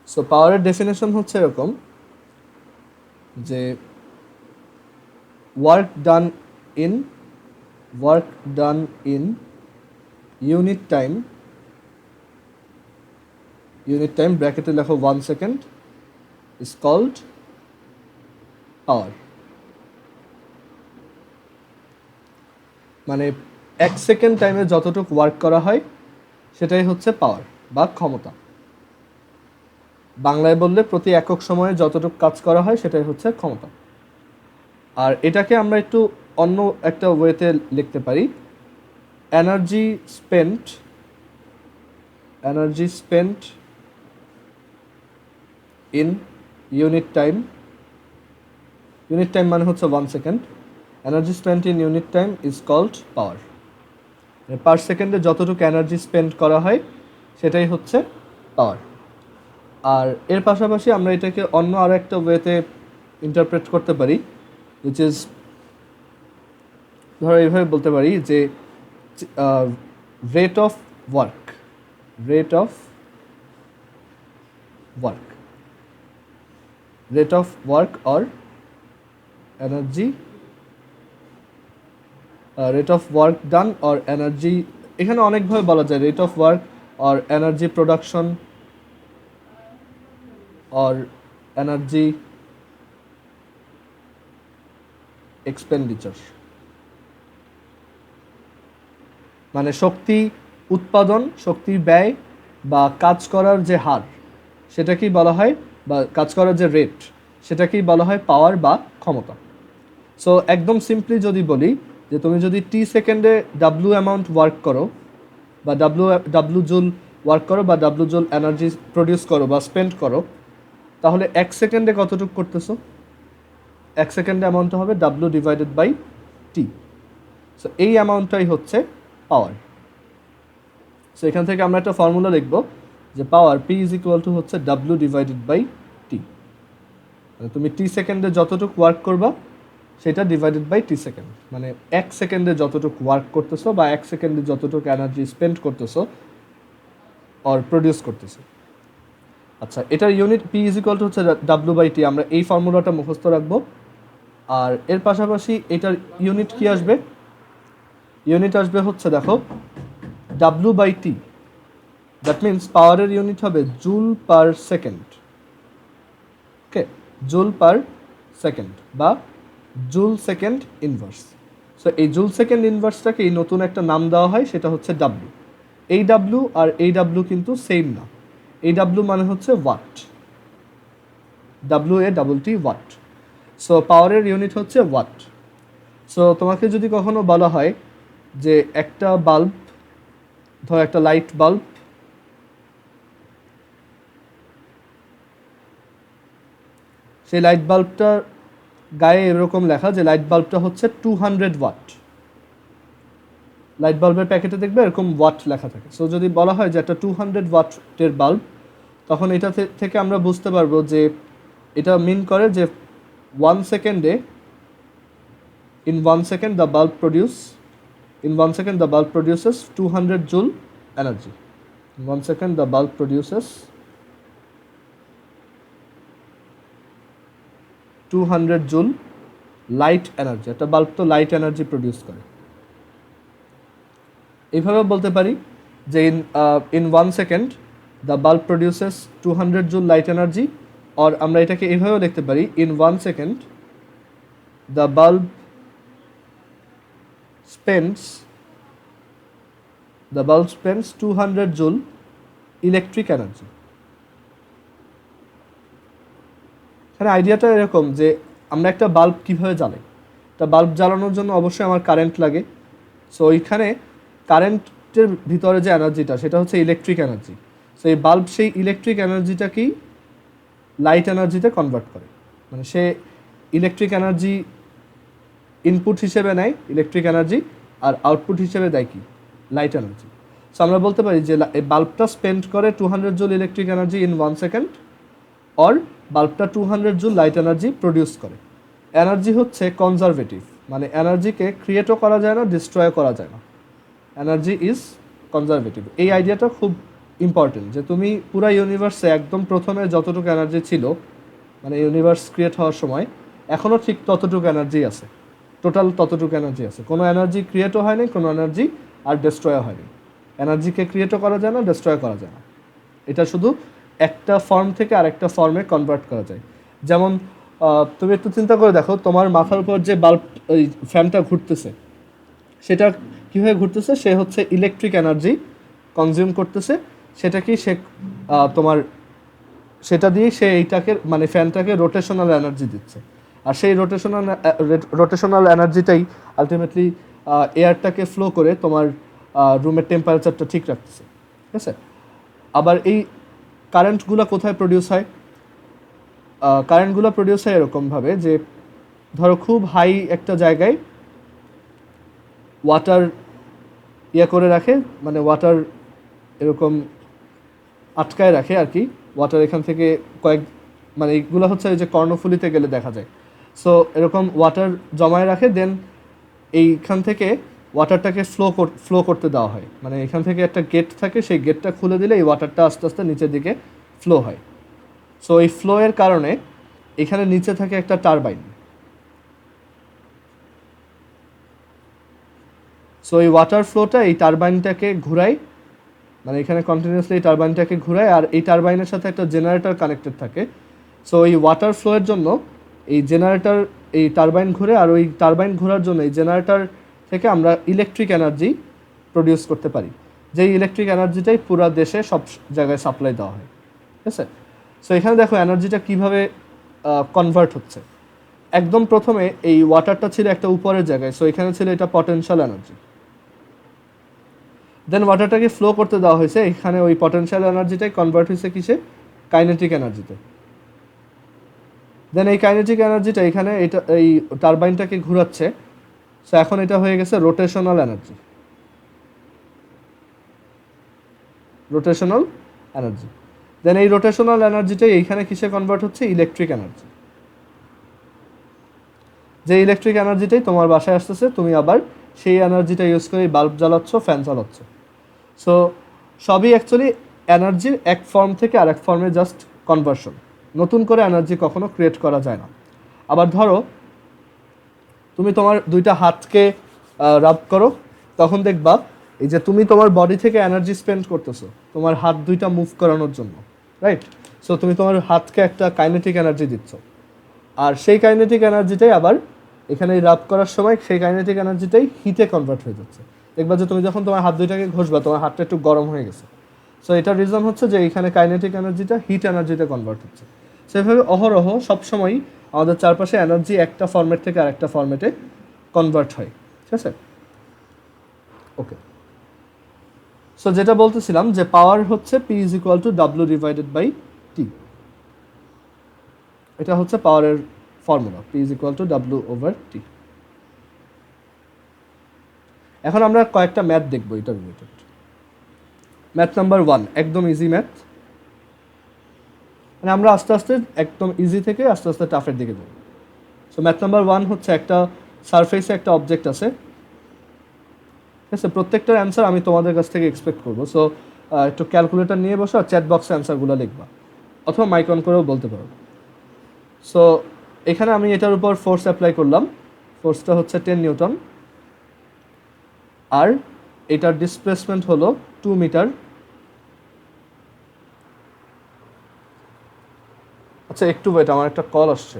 So পাওয়ারের definition হচ্ছে এরকম যে work done in unit time ব্র্যাকেটে লেখো 1 সেকেন্ড ইজ কল্ড পাওয়ার। মানে 1 সেকেন্ড টাইমে যতটুকু ওয়ার্ক করা হয় সেটাই হচ্ছে পাওয়ার বা ক্ষমতা। বাংলায় বললে প্রতি একক সময়ে যতটুকু কাজ করা হয় সেটাই হচ্ছে ক্ষমতা। আর এটাকে আমরা একটু অন্য একটা ওয়েতে লিখতে পারি, energy spent in unit time মানে হচ্ছে 1 second, energy spent in unit time is called power. Per সেকেন্ডে যতটুকু এনার্জি স্পেন্ড করা হয় সেটাই হচ্ছে পাওয়ার। আর এর পাশাপাশি আমরা এটাকে অন্য আরও একটা ওয়েতে ইন্টারপ্রেট করতে পারি, উইচ ইজ, ধরো এইভাবে বলতে পারি যে rate of work or energy, rate of work done or energy, এখানে অনেকভাবে বলা যায়, rate of work or energy production or energy expenditure. মানে শক্তি উৎপাদন, শক্তি ব্যয় বা কাজ করার যে হার সেটাকেই বলা হয়, বা কাজ করার যে রেট সেটাকেই বলা হয় পাওয়ার বা ক্ষমতা। সো একদম সিম্পলি যদি বলি যে তুমি যদি টি সেকেন্ডে ডাব্লু অ্যামাউন্ট ওয়ার্ক করো বা ডাব্লু জুল ওয়ার্ক করো বা ডাব্লু জুল এনার্জি প্রডিউস করো বা স্পেন্ড করো, তাহলে 1 সেকেন্ডে কতটুকু করতেছো? 1 সেকেন্ডে অ্যামাউন্টটা হবে W divided by T. So এই অ্যামাউন্টটাই হচ্ছে পাওয়ার। সো এখান থেকে আমরা একটা ফর্মুলা লিখব যে পাওয়ার পি ইজ ইকুয়াল টু হচ্ছে ডাব্লু ডিভাইডেড বাই টি। মানে তুমি টি সেকেন্ডে যতটুকু ওয়ার্ক করবা সেটা ডিভাইডেড বাই টি সেকেন্ড, মানে 1 সেকেন্ডে যতটুকু ওয়ার্ক করতেছো বা 1 সেকেন্ডে যতটুকু এনার্জি স্পেন্ড করতেছো অর প্রডিউস করতেছো। আচ্ছা, এটার unit P is equal to হচ্ছে ডাব্লু বাই টি, আমরা এই ফর্মুলাটা মুখস্থ রাখবো। আর এর পাশাপাশি এটার ইউনিট কি আসবে? ইউনিট আসবে হচ্ছে দেখো W by T, that means পাওয়ারের ইউনিট হবে joule per second. Okay, joule per second বা জুল সেকেন্ড ইনভার্স। সো এই জুল সেকেন্ড ইনভার্সটাকে এই নতুন একটা নাম দেওয়া হয়, সেটা হচ্ছে ডাব্লু। এই ডাব্লু আর এই ডাব্লু কিন্তু সেম না। এই ডাব্লু মানে হচ্ছে watt, W A double T watt. So পাওয়ারের ইউনিট হচ্ছে ওয়াট। সো তোমাকে যদি কখনো বলা হয় যে একটা বাল্ব, ধর একটা লাইট বাল্ব, সেই লাইট বাল্বটার গায়ে এরকম লেখা যে লাইট বাল্বটা হচ্ছে 200 ওয়াট। লাইট বাল্বের প্যাকেটে দেখবে এরকম ওয়াট লেখা থাকে। সো যদি বলা হয় যে একটা 200 ওয়াটের বাল্ব, তখন এটা থেকে আমরা বুঝতে পারবো যে এটা মিন করে যে 1 সেকেন্ডে, in 1 second the bulb produces 200 joule energy. In 1 second the bulb produces 200 joule light energy. একটা বাল্ব তো লাইট এনার্জি প্রডিউস করে। এইভাবে বলতে পারি যে in 1 second the bulb produces 200 joule light energy. আর আমরা এটাকে এইভাবেও লিখতে পারি, in 1 second the bulb spends 200 joule electric energy. এখানে আইডিয়াটা এরকম যে আমরা একটা বাল্ব কীভাবে জ্বালাই, একটা বাল্ব জ্বালানোর জন্য অবশ্যই আমার কারেন্ট লাগে। সো ওইখানে কারেন্টের ভিতরে যে এনার্জিটা সেটা হচ্ছে ইলেকট্রিক এনার্জি। সো এই বাল্ব সেই ইলেকট্রিক এনার্জিটাকেই লাইট এনার্জিতে কনভার্ট করে। মানে সে ইলেকট্রিক এনার্জি ইনপুট হিসেবে নেয় ইলেকট্রিক এনার্জি, আর আউটপুট হিসেবে দেয় কি লাইট এনার্জি। সো আমরা বলতে পারি যে এই বাল্বটা স্পেন্ড করে 200 joule electric energy in 1 second, or বাল্বটা 200 জুল লাইট এনার্জি প্রডিউস করে। এনার্জি হচ্ছে কনজারভেটিভ, মানে এনার্জিকে ক্রিয়েটও করা যায় না, ডিস্ট্রয়ও করা যায় না। Energy is conservative. এই আইডিয়াটা খুব ইম্পর্টেন্ট, যে তুমি পুরা ইউনিভার্সে একদম প্রথমে যতটুকু এনার্জি ছিল, মানে ইউনিভার্স ক্রিয়েট হওয়ার সময়, এখনও ঠিক ততটুকু এনার্জি আছে, টোটাল ততটুকু এনার্জি আছে। কোনো এনার্জি ক্রিয়েটও হয়নি, কোনো এনার্জি আর ডেস্ট্রয়ও হয়নি। এনার্জিকে ক্রিয়েটও করা যায় না, ডেস্ট্রয় করা যায় না। এটা শুধু একটা ফর্ম থেকে আরেকটা ফর্মে কনভার্ট করা যায়। যেমন তুমি একটু চিন্তা করে দেখো, তোমার মাথার উপর যে বাল্ব, ওই ফ্যানটা ঘুরতেছে, সেটা কীভাবে ঘুরতেছে? সে হচ্ছে ইলেকট্রিক এনার্জি কনজিউম করতেছে, সেটাকেই সে তোমার সেটা দিয়েই সে এইটাকে, মানে ফ্যানটাকে রোটেশনাল এনার্জি দিচ্ছে। আর সেই রোটেশনাল এনার্জিটাই আলটিমেটলি এয়ারটাকে ফ্লো করে তোমার রুমের টেম্পারেচারটা ঠিক রাখতেছে, ঠিক আছে? আবার এই কারেন্টগুলো কোথায় প্রডিউস হয়? কারেন্টগুলো প্রডিউস হয় এরকমভাবে যে, ধরো খুব হাই একটা জায়গায় ওয়াটার করে রাখে, মানে ওয়াটার এরকম আটকায় রাখে আর কি। ওয়াটার এখান থেকে মানে এইগুলো হচ্ছে ওই যে কর্ণফুলিতে গেলে দেখা যায়। সো এরকম ওয়াটার জমায় রাখে, দেন এইখান থেকে ওয়াটারটাকে ফ্লো করতে দেওয়া হয়। মানে এখান থেকে একটা গেট থাকে, সেই গেটটা খুলে দিলে এই ওয়াটারটা আস্তে আস্তে নিচের দিকে ফ্লো হয়। সো এই ফ্লো এর কারণে এখানে নিচে থাকে একটা টারবাইন। সো এই ওয়াটার ফ্লোটা এই টারবাইনটাকে ঘুরায়, মানে এখানে কন্টিনিউয়াসলি এই টারবাইনটাকে ঘুরায়, আর এই টারবাইনের সাথে একটা জেনারেটর কানেক্টেড থাকে। সো এই ওয়াটার ফ্লোয়ের জন্য এই জেনারেটর, এই টারবাইন ঘুরে, আর ওই টারবাইন ঘোরার জন্য এই জেনারেটর থেকে আমরা ইলেকট্রিক এনার্জি প্রডিউস করতে পারি, যেই ইলেকট্রিক এনার্জিটাই পুরো দেশে সব জায়গায় সাপ্লাই দেওয়া হয়, ঠিক আছে? সো এখানে দেখো এনার্জিটা কীভাবে কনভার্ট হচ্ছে। একদম প্রথমে এই ওয়াটারটা ছিল একটা উপরের জায়গায়, সো এখানে ছিল এটা পটেনশিয়াল এনার্জি। দেন ওয়াটারটাকে ফ্লো করতে দেওয়া হয়েছে, এখানে ওই পটেনশিয়াল এনার্জিটাই কনভার্ট হয়েছে কিসে? কাইনেটিক এনার্জিতে। দেন এই কাইনেটিক এনার্জিটা এখানে এটা এই টারবাইনটাকে ঘুরাচ্ছে, সো এখন এটা হয়ে গেছে rotational energy. Rotational energy. Then এই রোটেশনাল এনার্জিটাই এইখানে কিসে কনভার্ট হচ্ছে? Electric energy. যে ইলেকট্রিক এনার্জিটাই তোমার বাসায় আসতেছে, তুমি আবার সেই এনার্জিটা ইউজ করে বাল্ব জ্বালাচ্ছ, ফ্যান চালাচ্ছ। সো সবই অ্যাকচুয়ালি এনার্জির এক ফর্ম থেকে আরেক ফর্মে জাস্ট কনভার্সন। নতুন করে এনার্জি কখনো ক্রিয়েট করা যায় না। আবার ধরো তুমি তোমার দুইটা হাতকে রাব করো, তখন দেখবা এই যে তুমি তোমার বডি থেকে এনার্জি স্পেন্ড করতেছো তোমার হাত দুইটা মুভ করানোর জন্য, রাইট? সো তুমি তোমার হাতকে একটা কাইনেটিক এনার্জি দিচ্ছ, আর সেই কাইনেটিক এনার্জিটাই আবার এখানে রাব করার সময় সেই কাইনেটিক এনার্জিটাই হিটে কনভার্ট হয়ে যাচ্ছে। দেখবা যে তুমি যখন তোমার হাত দুইটাকে ঘষবা, তোমার হাতটা একটু গরম হয়ে গেছে। সো এটার রিজন হচ্ছে যে এখানে কাইনেটিক এনার্জিটা হিট এনার্জিতে কনভার্ট হচ্ছে। সেভাবে অহরহ সবসময়ই আমাদের চারপাশে এনার্জি একটা ফর্মেট থেকে আরেকটা ফর্মেটে কনভার্ট হয়, ঠিক আছে? ওকে, সো যেটা বলতেছিলাম যে পাওয়ার হচ্ছে P is equal to W divided by T. এটা হচ্ছে পাওয়ারের formula, P is equal to W over T. এখন আমরা কয়েকটা ম্যাথ দেখবো এটা রিলেটেড। ম্যাথ নাম্বার 1 একদম ইজি ম্যাথ, মানে আমরা আস্তে আস্তে একদম ইজি থেকে আস্তে আস্তে টাফের দিকে যাব। সো ম্যাথ নাম্বার 1 হচ্ছে একটা সারফেসে একটা অবজেক্ট আছে, ঠিক আছে? প্রত্যেকটার অ্যান্সার আমি তোমাদের কাছ থেকে এক্সপেক্ট করবো। সো একটু ক্যালকুলেটর নিয়ে বসো আর চ্যাট বক্সে অ্যান্সারগুলো লিখবা, অথবা মাইক অন করেও বলতে পারো। সো এখানে আমি এটার উপর ফোর্স অ্যাপ্লাই করলাম, ফোর্সটা হচ্ছে 10 নিউটন, আর এটার ডিসপ্লেসমেন্ট হলো 2 মিটার। আচ্ছা একটু ওয়েট, আমার একটা কল আসছে।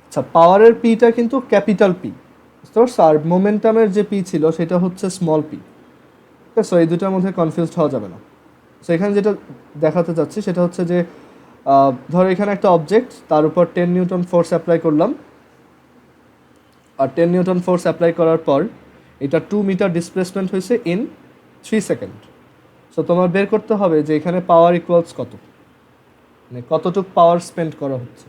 আচ্ছা, পাওয়ারের পিটা কিন্তু ক্যাপিটাল পি, বুঝতে পারছো? আর মোমেন্টামের যে পি ছিল সেটা হচ্ছে স্মল পি, ঠিক আছে? এই দুটার মধ্যে কনফিউজড হওয়া যাবে না। সো এখানে যেটা দেখাতে চাচ্ছি সেটা হচ্ছে যে ধরো এখানে একটা অবজেক্ট, তার উপর 10 নিউটন ফোর্স অ্যাপ্লাই করলাম, আর 10 নিউটন ফোর্স অ্যাপ্লাই করার পর এটা 2 মিটার ডিসপ্লেসমেন্ট হয়েছে ইন 3 সেকেন্ড। সো তোমার বের করতে হবে যে এখানে পাওয়ার ইকুয়ালস কত, মানে কতটুক পাওয়ার স্পেন্ড করা হচ্ছে।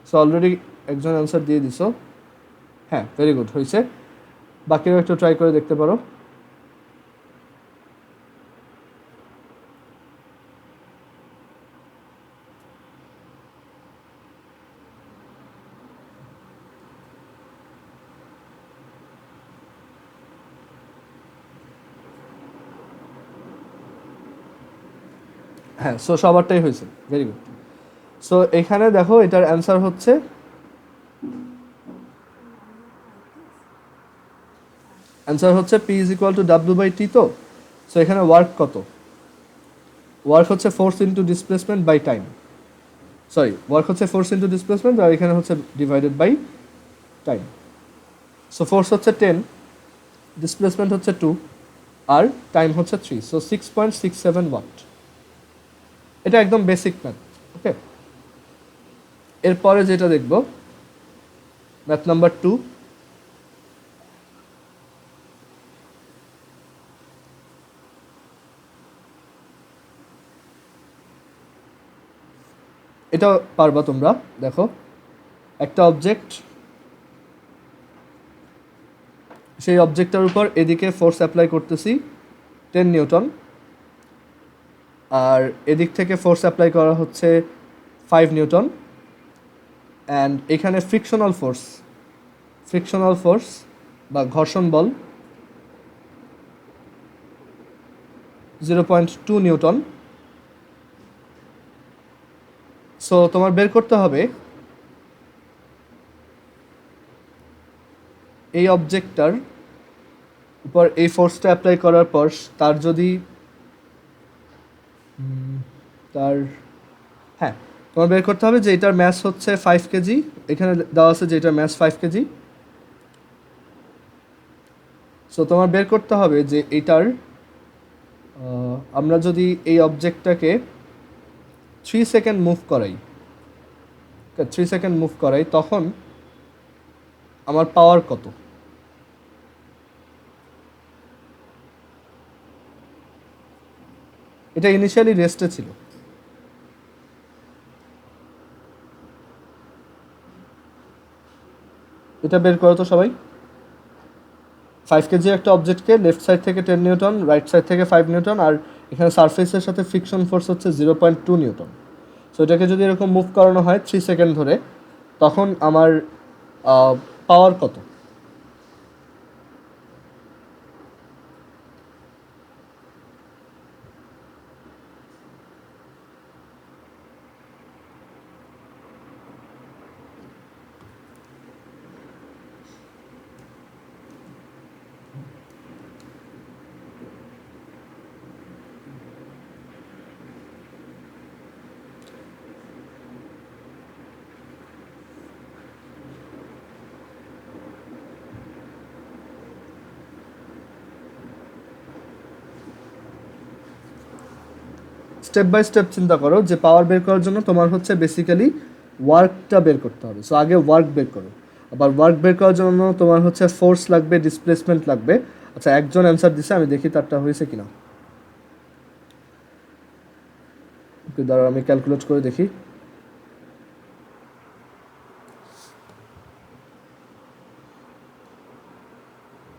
সো অলরেডি একজন অ্যান্সার দিয়ে দিছো, হ্যাঁ ভেরি গুড, হয়েছে। বাকিরাও একটু ট্রাই করে দেখতে পারো। হ্যাঁ, সো সবারটাই হয়েছে, ভেরি গুড। সো এখানে দেখো এটার অ্যান্সার হচ্ছে P is equal to W by T. তো সো এখানে ওয়ার্ক কত? ওয়ার্ক হচ্ছে force into displacement by time, sorry work হচ্ছে ফোর্স ইন্টু ডিসপ্লেসমেন্ট, আর এখানে হচ্ছে divided by time. So force হচ্ছে 10, ডিসপ্লেসমেন্ট হচ্ছে 2, আর টাইম হচ্ছে 3, সো 6.67 ওয়াট। এটা একদম বেসিক ম্যাথ। ওকে, এরপরে যেটা দেখব ম্যাথ নাম্বার 2। এটা পারবা তোমরা। দেখো একটা অবজেক্ট, সেই অবজেক্টটার উপর এদিকে ফোর্স অ্যাপ্লাই করতেছি 10 নিউটন, আর এদিক থেকে ফোর্স অ্যাপ্লাই করা হচ্ছে 5 নিউটন, অ্যান্ড এখানে ফ্রিকশনাল ফোর্স বা ঘর্ষণ বল 0.2 নিউটন। সো তোমার বের করতে হবে এই অবজেক্টটার উপর এই ফোর্সটা অ্যাপ্লাই করার পর তার যদি হ্যাঁ, তোমার বের করতে হবে যে এটার ম্যাস হচ্ছে 5 কেজি। এখানে দেওয়া আছে যে এটার ম্যাস 5 কেজি। সো তোমার বের করতে হবে যে এটার আমরা যদি এই অবজেক্টটাকে 3 সেকেন্ড মুভ করাই তখন আমার পাওয়ার কত। এটা ইনিশিয়ালি রেস্টে ছিল। এটা বের করো তো সবাই। 5 কেজি একটা অবজেক্টকে লেফট সাইড থেকে 10 নিউটন, রাইট সাইড থেকে 5 নিউটন, আর এখানে সারফেসের সাথে ফ্রিকশন ফোর্স হচ্ছে 0.2 নিউটন। সো এটাকে যদি এরকম মুভ করানো হয় 3 সেকেন্ড ধরে, তখন আমার পাওয়ার কত। স্টেপ বাই স্টেপ চিন্তা করো যে পাওয়ার বের করার জন্য তোমার হচ্ছে বেসিক্যালি ওয়ার্কটা বের করতে হবে। সো আগে ওয়ার্ক বের করো, আবার ওয়ার্ক বের করার জন্য তোমার হচ্ছে ফোর্স লাগবে, ডিসপ্লেসমেন্ট লাগবে। আচ্ছা, একজন অ্যান্সার দিছে, আমি দেখি তারটা হয়েছে কিনা। ওকে, দাঁড়াও আমি ক্যালকুলেট করে দেখি।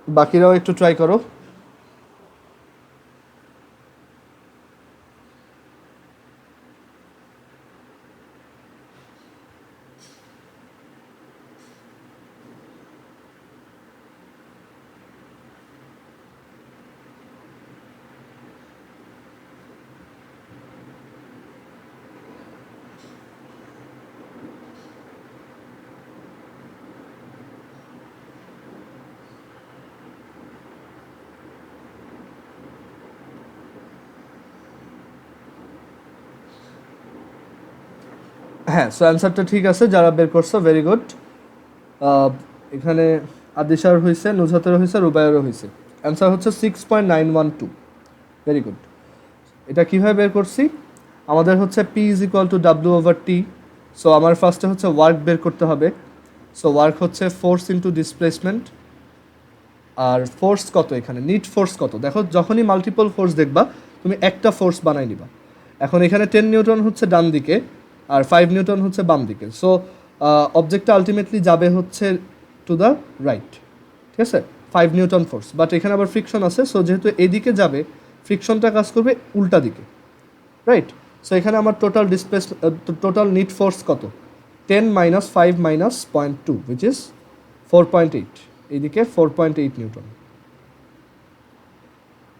বাকিরাও একটু ট্রাই করো। হ্যাঁ, সো অ্যান্সারটা ঠিক আছে, যারা বের করছো ভেরি গুড। এখানে আদিশার হয়েছে, নুজহাতেরও হয়েছে, রুবাইয়েরও হয়েছে। অ্যান্সার হচ্ছে 6.912। Very good. এটা কীভাবে বের করছি? আমাদের হচ্ছে P is equal to W over T. So আমার ফার্স্টে হচ্ছে ওয়ার্ক বের করতে হবে। সো ওয়ার্ক হচ্ছে ফোর্স ইন্টু ডিসপ্লেসমেন্ট, আর ফোর্স কত, এখানে নিট ফোর্স কত। দেখো যখনই মাল্টিপল ফোর্স দেখবা তুমি একটা ফোর্স বানাই নিবা। এখন এখানে 10 নিউটন হচ্ছে ডান দিকে আর 5 নিউটন হচ্ছে বাম দিকে। সো অবজেক্টটা আলটিমেটলি যাবে হচ্ছে টু দ্য রাইট, ঠিক আছে, 5 নিউটন ফোর্স। বাট এখানে আবার ফ্রিকশন আছে, সো যেহেতু এদিকে যাবে ফ্রিকশনটা কাজ করবে উল্টা দিকে, রাইট। সো এখানে আমার টোটাল নিট ফোর্স কত? 10 মাইনাস 5 মাইনাস 0.2 উইচ ইজ 4.8। এইদিকে 4.8 নিউটন।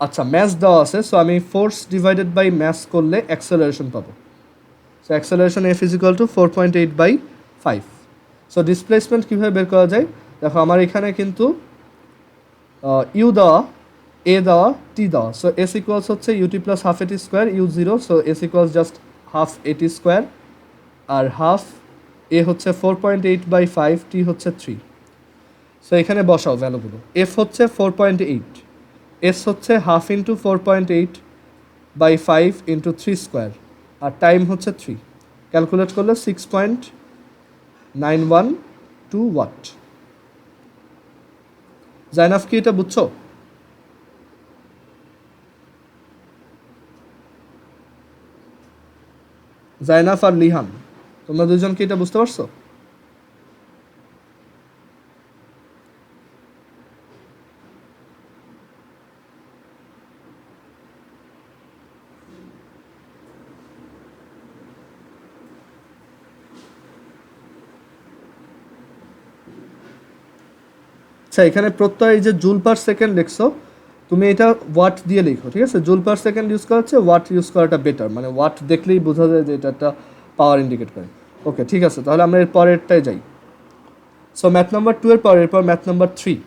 আচ্ছা ম্যাস দেওয়া আছে, সো আমি ফোর্স ডিভাইডেড বাই ম্যাস করলে অ্যাক্সেলারেশন পাবো। So acceleration F is equal two 4.8/5। So displacement কীভাবে বের করা যায়, দেখো আমার এখানে কিন্তু ইউ দেওয়া, এ দেওয়া, টি দেওয়া। সো এস ইকুয়ালস হচ্ছে UT plus half AT square, U zero, so S equals just half AT square, আর হাফ এ হচ্ছে 4.8/5, টি হচ্ছে 3। সো এখানে বসাও ভ্যালুগুলো। এফ হচ্ছে 4.8, এস হচ্ছে হাফ ইন্টু 4.8/5 ইন্টু 3 স্কোয়ার, আর টাইম হচ্ছে 3। ক্যালকুলেট করলে 6.912 ওয়াট। জাইনাফ কি এটা বুঝছো? জাইনাফ আর লিহান, তোমরা দুজন কি এটা বুঝতে পারছো? আচ্ছা এখানে প্রত্যয় এই যে জুল পার সেকেন্ড লিখছো, তুমি এটা ওয়াট দিয়ে লিখো, ঠিক আছে? জুল পার সেকেন্ড ইউজ করা হচ্ছে, ওয়াট ইউজ করাটা বেটার, মানে ওয়াট দেখলেই বোঝা যায় যে এটা একটা পাওয়ার ইন্ডিকেট করে। ওকে ঠিক আছে, তাহলে আমরা এর পরেরটায় যাই। সো ম্যাথ নাম্বার 2 এর পরের পর ম্যাথ নাম্বার 3।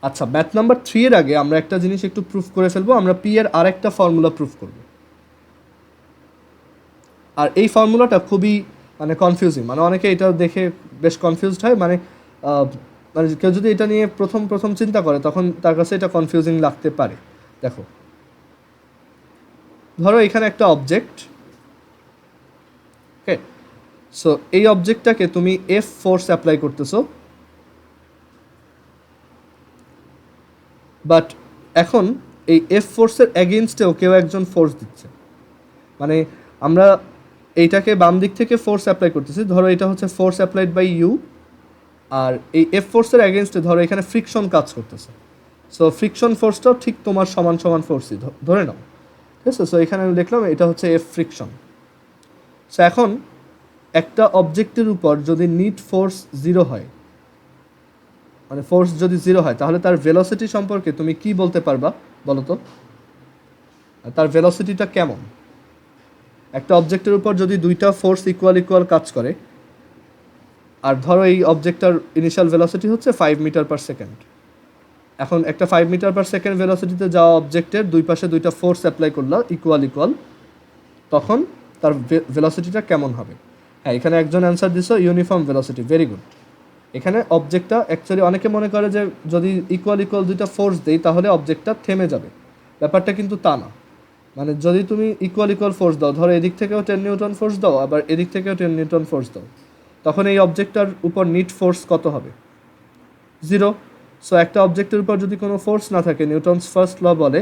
আচ্ছা ম্যাথ নাম্বার 3 এর আগে আমরা একটা জিনিস একটু প্রুফ করে ফেলবো, আমরা পি এর আরেকটা ফর্মুলা প্রুফ করব। আর এই ফর্মুলাটা খুবই মানে কনফিউজিং, মানে অনেকে এটা দেখে বেশ কনফিউজড হয়, মানে মানে কেউ যদি এটা নিয়ে প্রথম চিন্তা করে তখন তার কাছে এটা কনফিউজিং লাগতে পারে। দেখো ধরো এখানে একটা অবজেক্ট, ওকে, সো এই অবজেক্টটাকে তুমি এফ ফোর্স অ্যাপ্লাই করতেছো, বাট এখন এই এফ ফোর্সের অ্যাগেনস্টেও কেউ একজন ফোর্স দিচ্ছে, মানে আমরা এইটাকে বাম দিক থেকে ফোর্স অ্যাপ্লাই করতেছি, ধরো এটা হচ্ছে ফোর্স অ্যাপ্লাইড বাই ইউ, আর এই এফ ফোর্সের অ্যাগেনস্টে ধরো এখানে ফ্রিকশন কাজ করতেছে। সো ফ্রিকশন ফোর্সটাও ঠিক তোমার সমান সমান ফোর্সই ধরে নাও, ঠিক আছে? সো এখানে আমি দেখলাম এটা হচ্ছে এফ ফ্রিকশন। সো এখন একটা অবজেক্টের উপর যদি নিট ফোর্স 0 হয়, মানে ফোর্স যদি 0 হয়, তাহলে তার ভেলোসিটি সম্পর্কে তুমি কি বলতে পারবা বলো তো? তার ভেলোসিটিটা কেমন? একটা অবজেক্টের উপর যদি দুইটা ফোর্স ইকুয়াল কাজ করে, আর ধরো এই অবজেক্টটার ইনিশিয়াল ভেলোসিটি হচ্ছে 5 মিটার পার সেকেন্ড, এখন একটা 5 মিটার পার সেকেন্ড ভেলোসিটিতে যাওয়া অবজেক্টের দুই পাশে দুইটা ফোর্স অ্যাপ্লাই করলো ইকুয়াল, তখন তার ভেলোসিটিটা কেমন হবে? হ্যাঁ এখানে একজন অ্যান্সার দিছো ইউনিফর্ম ভেলোসিটি, ভেরি গুড। এখানে অবজেক্টটা অ্যাকচুয়ালি অনেকে মনে করে যে যদি ইকুয়াল দুইটা ফোর্স দেই তাহলে অবজেক্টটা থেমে যাবে, ব্যাপারটা কিন্তু তা না। মানে যদি তুমি ইকুয়াল ফোর্স দাও, ধরো এদিক থেকেও 10 নিউটন ফোর্স দাও, আবার এদিক থেকেও 10 নিউটন ফোর্স দাও, তখন এই অবজেক্টটার উপর নিট ফোর্স কত হবে? 0। সো একটা অবজেক্টের উপর যদি কোনো ফোর্স না থাকে, নিউটনস ফার্স্ট ল বলে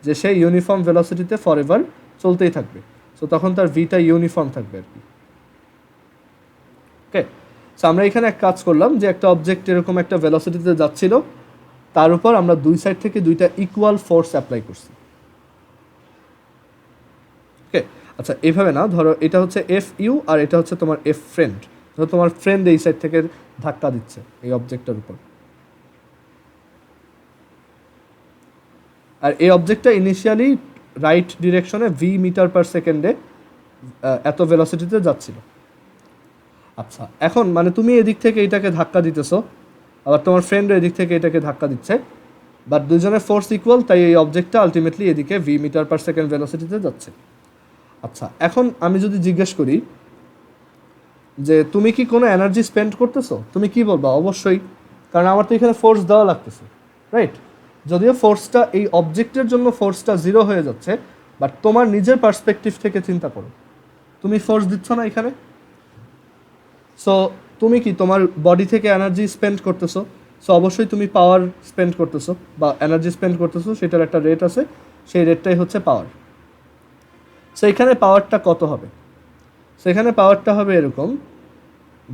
যে সেই ইউনিফর্ম ভেলোসিটিতে ফরএভার চলতেই থাকবে, সো তখন তার ভিটা ইউনিফর্ম থাকবে আর কি। ওকে, সো আমরা এখানে এক কাজ করলাম যে একটা অবজেক্ট এরকম একটা ভেলোসিটিতে যাচ্ছিল, তার উপর আমরা দুই সাইড থেকে দুইটা ইকুয়াল ফোর্স অ্যাপ্লাই করছি। ওকে, আচ্ছা এইভাবে না, ধরো এটা হচ্ছে এফ ইউ আর এটা হচ্ছে তোমার এফ ফ্রেন্ড, ধরো তোমার ফ্রেন্ড এই সাইড থেকে ধাক্কা দিচ্ছে এই অবজেক্টটার উপর, আর এই অবজেক্টটা ইনিশিয়ালি রাইট ডিরেকশনে ভি মিটার পার সেকেন্ডে এত ভেলোসিটিতে যাচ্ছিল। আচ্ছা এখন মানে তুমি এদিক থেকে এটাকে ধাক্কা দিতেছো, আবার তোমার ফ্রেন্ডও এদিক থেকে এটাকে ধাক্কা দিচ্ছে, বাট দুজনের ফোর্স ইকুয়াল, তাই এই অবজেক্টটা আলটিমেটলি এদিকে ভি মিটার পার সেকেন্ড ভেলোসিটিতে যাচ্ছে। আচ্ছা এখন আমি যদি জিজ্ঞেস করি যে তুমি কি কোনো এনার্জি স্পেন্ড করতেছো, তুমি কি বলবা? অবশ্যই, কারণ আমার তো এখানে ফোর্স দেওয়া লাগতেছে, রাইট? যদিও ফোর্সটা এই অবজেক্টের জন্য ফোর্সটা 0 হয়ে যাচ্ছে, বাট তোমার নিজের পার্সপেক্টিভ থেকে চিন্তা করো, তুমি ফোর্স দিচ্ছ না এখানে, সো তুমি কি তোমার বডি থেকে এনার্জি স্পেন্ড করতেছো, সো অবশ্যই তুমি পাওয়ার স্পেন্ড করতেছো বা এনার্জি স্পেন্ড করতেছো, সেটার একটা রেট আছে, সেই রেটটাই হচ্ছে পাওয়ার। সো এখানে পাওয়ারটা কত হবে? সেখানে পাওয়ারটা হবে এরকম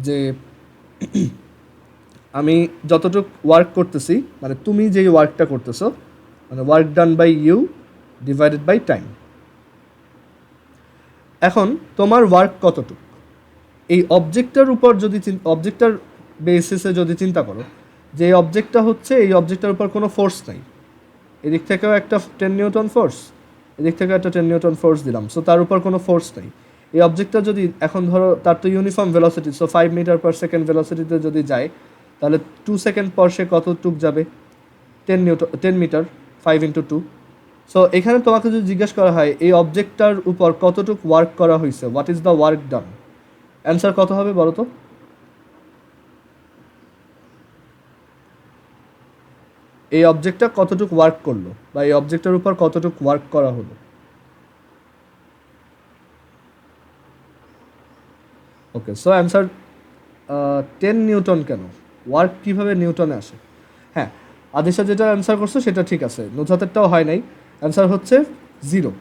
যে আমি যতটুকু ওয়ার্ক করতেছি, মানে তুমি যেই ওয়ার্কটা করতেছো, মানে work done by you divided by time. এখন তোমার ওয়ার্ক কতটুকু, এই অবজেক্টটার উপর যদি অবজেক্টটার বেসিসে যদি চিন্তা করো যে অবজেক্টটা হচ্ছে এই অবজেক্টটার উপর কোনো ফোর্স নাই, এদিক থেকেও একটা 10 নিউটন ফোর্স, এদিক থেকেও একটা 10 নিউটন ফোর্স দিলাম, সো তার উপর কোনো ফোর্স নেই। এই অবজেক্টটা যদি এখন ধরো তার তো uniform velocity, so 5 metre per second ভেলোসিটিতে যদি যায় তাহলে 2 সেকেন্ড পর সে কতটুক যাবে, 10 মিটার, 5 ইন্টু 2। সো এখানে তোমাকে যদি জিজ্ঞেস করা হয় এই অবজেক্টটার উপর কতটুক ওয়ার্ক করা হয়েছে, what is the work done, answer কত হবে বলো তো? এই অবজেক্টটা কতটুক ওয়ার্ক করলো বা এই অবজেক্টের উপর কতটুক ওয়ার্ক করা হলো? ওকে, সো অ্যান্সার 10 নিউটন। কেন ওয়ার্ক কীভাবে নিউটনে আসে? হ্যাঁ, আদিশা যেটা অ্যান্সার করছো সেটা ঠিক আছে, নুজাতেরটাও হয় নাই। অ্যান্সার হচ্ছে 0।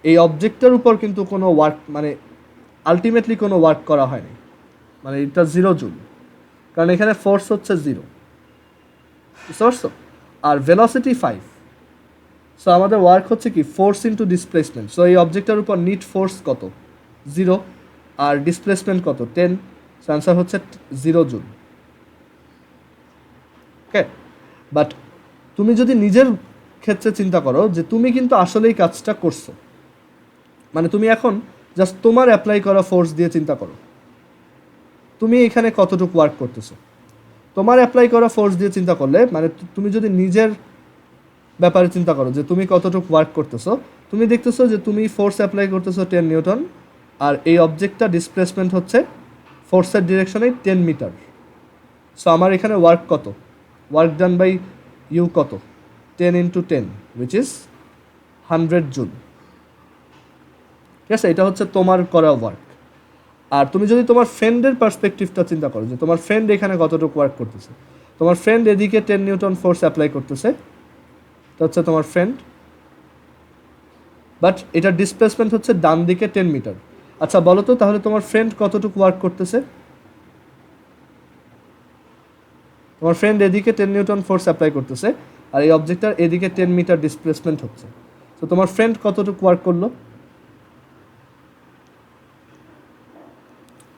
এই অবজেক্টের উপর কিন্তু কোনো ওয়ার্ক মানে আলটিমেটলি কোনো ওয়ার্ক করা হয়নি, মানে এটা 0 জুল, কারণ এখানে ফোর্স হচ্ছে 0, বুঝতে পারছো? আর ভেলোসিটি 5, সো আমাদের ওয়ার্ক হচ্ছে কি ফোর্স ইন্টু ডিসপ্লেসমেন্ট। সো এই অবজেক্টের উপর নিট ফোর্স কত, 0, আর ডিসপ্লেসমেন্ট কত, 10। সো অ্যান্সার হচ্ছে 0 জুল। ওকে, বাট তুমি যদি নিজের ক্ষেত্রে চিন্তা করো যে তুমি কিন্তু আসলেই কাজটা করছো, মানে তুমি এখন জাস্ট তোমার অ্যাপ্লাই করা ফোর্স দিয়ে চিন্তা করো তুমি এখানে কতটুকু ওয়ার্ক করতেছো। তোমার অ্যাপ্লাই করা ফোর্স দিয়ে চিন্তা করলে মানে তুমি যদি নিজের ব্যাপারে চিন্তা করো যে তুমি কতটুকু ওয়ার্ক করতেছো, তুমি দেখতেছো যে তুমি ফোর্স অ্যাপ্লাই করতেছো 10 নিউটন, আর এই অবজেক্টটা ডিসপ্লেসমেন্ট হচ্ছে ফোর্সের ডিরেকশনে 10 মিটার। সো আমার এখানে ওয়ার্ক কত, ওয়ার্ক ডান বাই ইউ কত, 10 ইন্টু 10 উইচ ইজ 100 জুল। ঠিক আছে, এটা হচ্ছে তোমার করা ওয়ার্ক। আর তুমি যদি তোমার ফ্রেন্ডের পার্সপেক্টিভটা চিন্তা করো যে তোমার ফ্রেন্ড এখানে কতটুকু ওয়ার্ক করতেছে, তোমার ফ্রেন্ড এদিকে 10 নিউটন ফোর্স অ্যাপ্লাই করতেছে, এটা হচ্ছে তোমার ফ্রেন্ড, বাট এটার ডিসপ্লেসমেন্ট হচ্ছে ডান দিকে 10 মিটার। আচ্ছা বলো তো তাহলে তোমার ফ্রেন্ড কতটুকু ওয়ার্ক করতেছে? তোমার ফ্রেন্ড এদিকে 10 নিউটন ফোর্স অ্যাপ্লাই করতেছে আর এই অবজেক্টটার এদিকে 10 মিটার ডিসপ্লেসমেন্ট হচ্ছে, তো তোমার ফ্রেন্ড কতটুকু ওয়ার্ক করলো?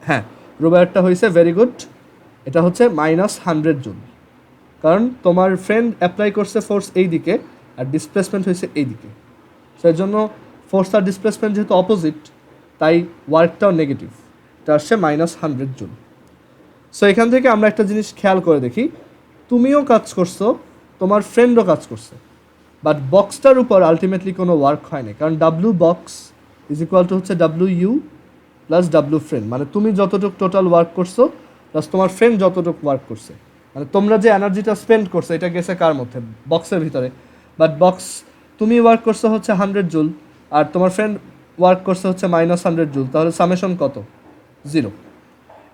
হ্যাঁ, রুবায়ারটা হয়েছে ভেরি গুড, এটা হচ্ছে -100 জুল, কারণ তোমার ফ্রেন্ড অ্যাপ্লাই করছে ফোর্স এই দিকে আর ডিসপ্লেসমেন্ট হয়েছে এই দিকে, সেই জন্য ফোর্স আর ডিসপ্লেসমেন্ট যেহেতু অপোজিট তাই ওয়ার্কটাও নেগেটিভ, এটা আসছে -100 জুল। সো এখান থেকে আমরা একটা জিনিস খেয়াল করে দেখি, তুমিও কাজ করছো, তোমার ফ্রেন্ডও কাজ করছে, বাট বক্সটার উপর আলটিমেটলি কোনো ওয়ার্ক হয়নি, কারণ W box is equal to হচ্ছে W U plus W friend, মানে তুমি যতটুকু টোটাল ওয়ার্ক করছো প্লাস তোমার ফ্রেন্ড যতটুকু ওয়ার্ক করছে, মানে তোমরা যে এনার্জিটা স্পেন্ড করছো এটা গেছে কার মধ্যে, বক্সের ভিতরে, বাট বক্স তুমি ওয়ার্ক করছো হচ্ছে 100 জুল আর তোমার ফ্রেন্ড ওয়ার্ক করছে হচ্ছে -100 জুল, তাহলে সামেশন কত, 0।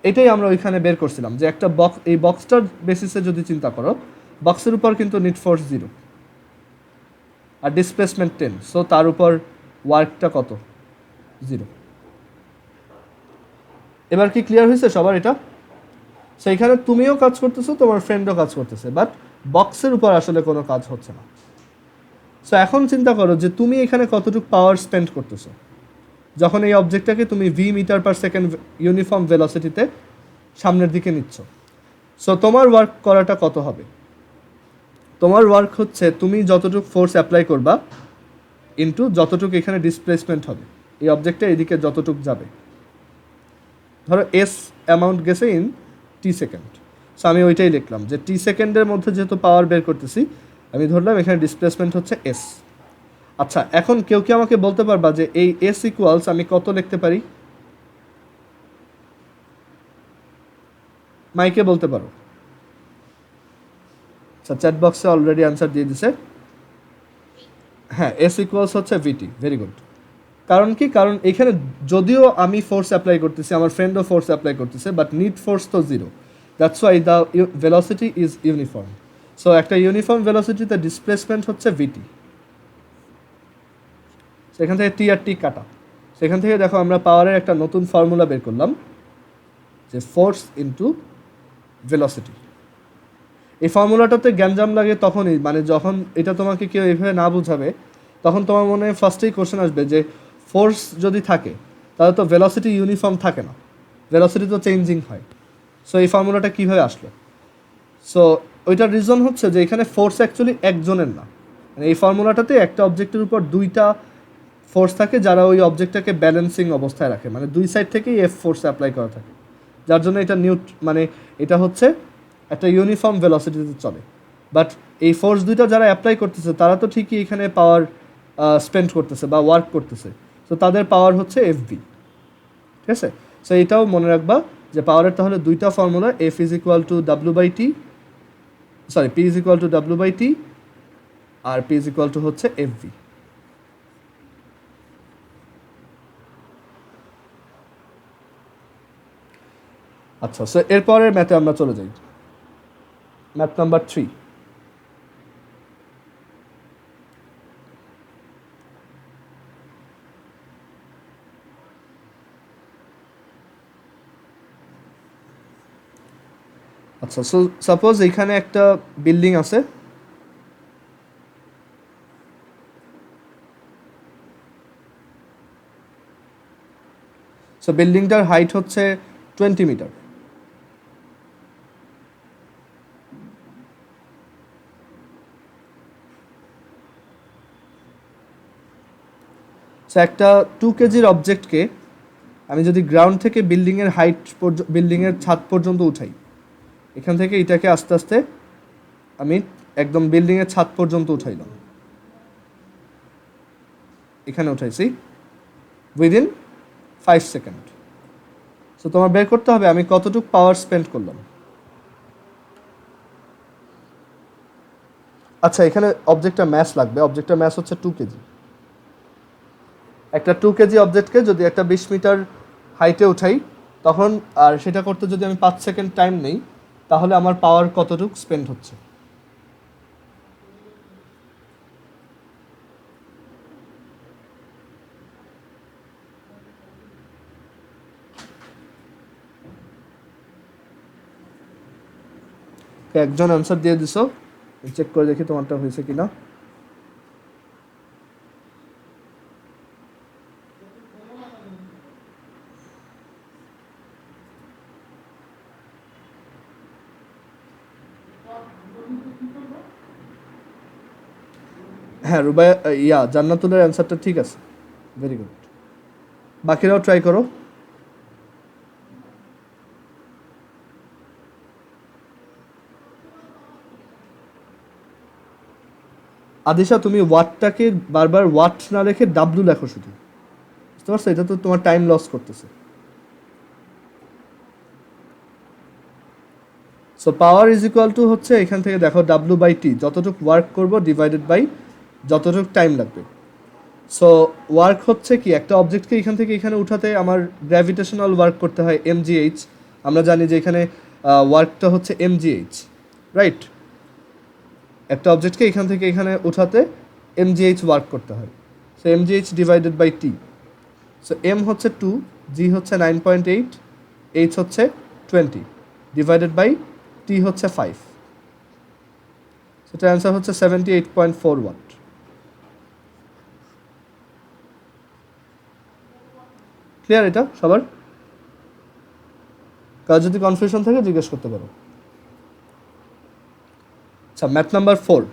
এটাই আমরা ওইখানে বের করছিলাম যে একটা বক্স, এই বক্সটার বেসিসে যদি চিন্তা করো বক্সের উপর কিন্তু নিট ফোর্স 0 আর ডিসপ্লেসমেন্ট 10, সো তার উপর ওয়ার্কটা কত, 0। এবার কি ক্লিয়ার হয়েছে সবার এটা? সেইখানে তুমিও কাজ করতেছো, তোমার ফ্রেন্ডও কাজ করতেছে, বাট বক্সের উপর আসলে কোনো কাজ হচ্ছে না। সো এখন চিন্তা করো যে তুমি এখানে কতটুকু পাওয়ার স্পেন্ড করতেছো যখন এই অবজেক্টটাকে তুমি v metre per second uniform ভেলোসিটিতে সামনের দিকে নিচ্ছ। সো তোমার ওয়ার্ক করাটা কত হবে? তোমার ওয়ার্ক হচ্ছে তুমি যতটুকু ফোর্স অ্যাপ্লাই করবা ইনটু যতটুকু এখানে ডিসপ্লেসমেন্ট হবে, এই অবজেক্টটা এদিকে যতটুকু যাবে, ধরো এস অ্যামাউন্ট গেছে ইন টি সেকেন্ড, সো আমি ওইটাই লিখলাম যে টি সেকেন্ডের মধ্যে যেহেতু পাওয়ার বের করতেছি আমি ধরলাম এখানে ডিসপ্লেসমেন্ট হচ্ছে এস। আচ্ছা এখন কেউ কি আমাকে বলতে পারবা যে এই এস ইকুয়ালস আমি কত লিখতে পারি? মাইকে বলতে পারো। আচ্ছা চ্যাট বক্সে অলরেডি অ্যান্সার দিয়ে দিছে, হ্যাঁ এস ইকুয়ালস হচ্ছে ভিটি, ভেরি গুড। কারণ কি, কারণ এখানে যদিও আমি ফোর্স অ্যাপ্লাই করতেছি, আমার ফ্রেন্ডও ফোর্স অ্যাপ্লাই করতেছে, বাট নিট ফোর্স তো 0, that's why the velocity is uniform. So একটা ইউনিফর্ম ভেলোসিটিতে ডিসপ্লেসমেন্ট হচ্ছে ভিটি, সেখান থেকে টি আর টি কাটা, সেখান থেকে দেখো আমরা পাওয়ারের একটা নতুন ফর্মুলা বের করলাম যে ফোর্স ইন্টু ভেলোসিটি। এই ফর্মুলাটাতে গ্যাঞ্জাম লাগে তখনই, মানে যখন এটা তোমাকে কেউ এইভাবে না বুঝাবে তখন তোমার মনে ফার্স্টেই কোশ্চেন আসবে যে ফোর্স যদি থাকে তাহলে তো ভেলোসিটি ইউনিফর্ম থাকে না, ভেলোসিটি তো চেঞ্জিং হয়। সো এই ফর্মুলাটা কীভাবে আসলো? সো ওইটার রিজন হচ্ছে যে এখানে ফোর্স অ্যাকচুয়ালি একজনের না, মানে এই ফর্মুলাটাতে একটা অবজেক্টের উপর দুইটা ফোর্স থাকে যারা ওই অবজেক্টটাকে ব্যালেন্সিং অবস্থায় রাখে, মানে দুই সাইড থেকেই এফ ফোর্স অ্যাপ্লাই করা থাকে, যার জন্য এটা মানে এটা হচ্ছে একটা ইউনিফর্ম ভেলোসিটিতে চলে। বাট এই ফোর্স দুইটা যারা অ্যাপ্লাই করতেছে তারা তো ঠিকই এখানে পাওয়ার স্পেন্ড করতেছে বা ওয়ার্ক করতেছে, তো তাদের পাওয়ার হচ্ছে এফ ভি। ঠিক আছে, সো এটাও মনে রাখবা যে পাওয়ারের তাহলে দুইটা formula, F is equal to W by T, sorry P is equal to W by T, আর পি ইজ ইকুয়াল টু হচ্ছে এফ ভি। আচ্ছা, সো এরপরের ম্যাথে আমরা চলে যাই, ম্যাথ নাম্বার 3। আচ্ছা, সো সাপোজ এখানে একটা বিল্ডিং আছে, সো বিল্ডিংটার হাইট হচ্ছে 20 মিটার। সো একটা 2 কেজির অবজেক্টকে আমি যদি গ্রাউন্ড থেকে বিল্ডিংয়ের হাইট বিল্ডিংয়ের ছাদ পর্যন্ত উঠাই, এখান থেকে এটাকে আস্তে আস্তে আমি একদম বিল্ডিংয়ের ছাদ পর্যন্ত উঠাইলাম, এখানে উঠাইছি উইদিন 5 সেকেন্ড। সো তোমার বের করতে হবে আমি কতটুকু পাওয়ার স্পেন্ড করলাম। আচ্ছা, এখানে অবজেক্টটা ম্যাস লাগবে, অবজেক্টটা ম্যাস হচ্ছে 2 কেজি। একটা 2 কেজি অবজেক্টকে যদি একটা 20 মিটার হাইটে উঠাই তখন, আর সেটা করতে যদি আমি 5 সেকেন্ড টাইম নেই, তাহলে আমার পাওয়ার কতটুকু স্পেন্ড হচ্ছে। একজন অ্যান্সার দিয়ে দিছো, চেক করে দেখি তোমারটা হয়েছে কিনা। হ্যাঁ রুবাই, জান্নাতুলের অ্যান্সারটা ঠিক আছে, ভেরি গুড। বাকিরাও ট্রাই করো। আদিশা, তুমি ওয়াটটাকে বারবার ওয়াট না রেখে ডাব্লু লেখো শুধু, বুঝতে পারছো? এটা তো তোমার টাইম লস করতেছে। So power is equal to হচ্ছে এখান থেকে দেখো ডাব্লু বাই টি, যতটুকু ওয়ার্ক করবো ডিভাইডেড বাই যতটুকু টাইম লাগবে। সো ওয়ার্ক হচ্ছে কি, একটা অবজেক্টকে এখান থেকে এখানে উঠাতে আমার গ্র্যাভিটেশনাল ওয়ার্ক করতে হয় এমজিএইচ। আমরা জানি যে এখানে ওয়ার্কটা হচ্ছে এমজিএইচ, রাইট? একটা অবজেক্টকে এখান থেকে এখানে উঠাতে এমজিএইচ ওয়ার্ক করতে হয়, so MGH divided by T. So M হচ্ছে 2, জি হচ্ছে 9.8, এইচ হচ্ছে 20, ডিভাইডেড বাই টি হচ্ছে 5। সেটার অ্যান্সার হচ্ছে 78.4 ওয়াট। ক্লিয়ার এটা সবার? কার যদি কনফিউশন থাকে জিজ্ঞেস করতে পারো। আচ্ছা, ম্যাথ নাম্বার 4।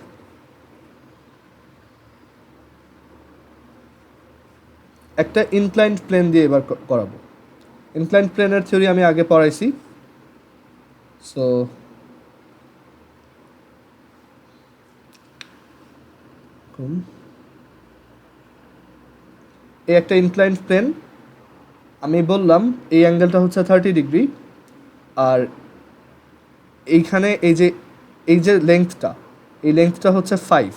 একটা ইনক্লাইন্ড প্লেন দিয়ে এবার করাবো। ইনক্লাইন্ড প্লেনের থিওরি আমি আগে পড়াইছি। সো এই একটা ইনক্লাইন্ড প্লেন, আমি বললাম এই অ্যাঙ্গেলটা হচ্ছে 30 ডিগ্রি, আর এইখানে এই যে লেংথটা, এই লেংথটা হচ্ছে 5।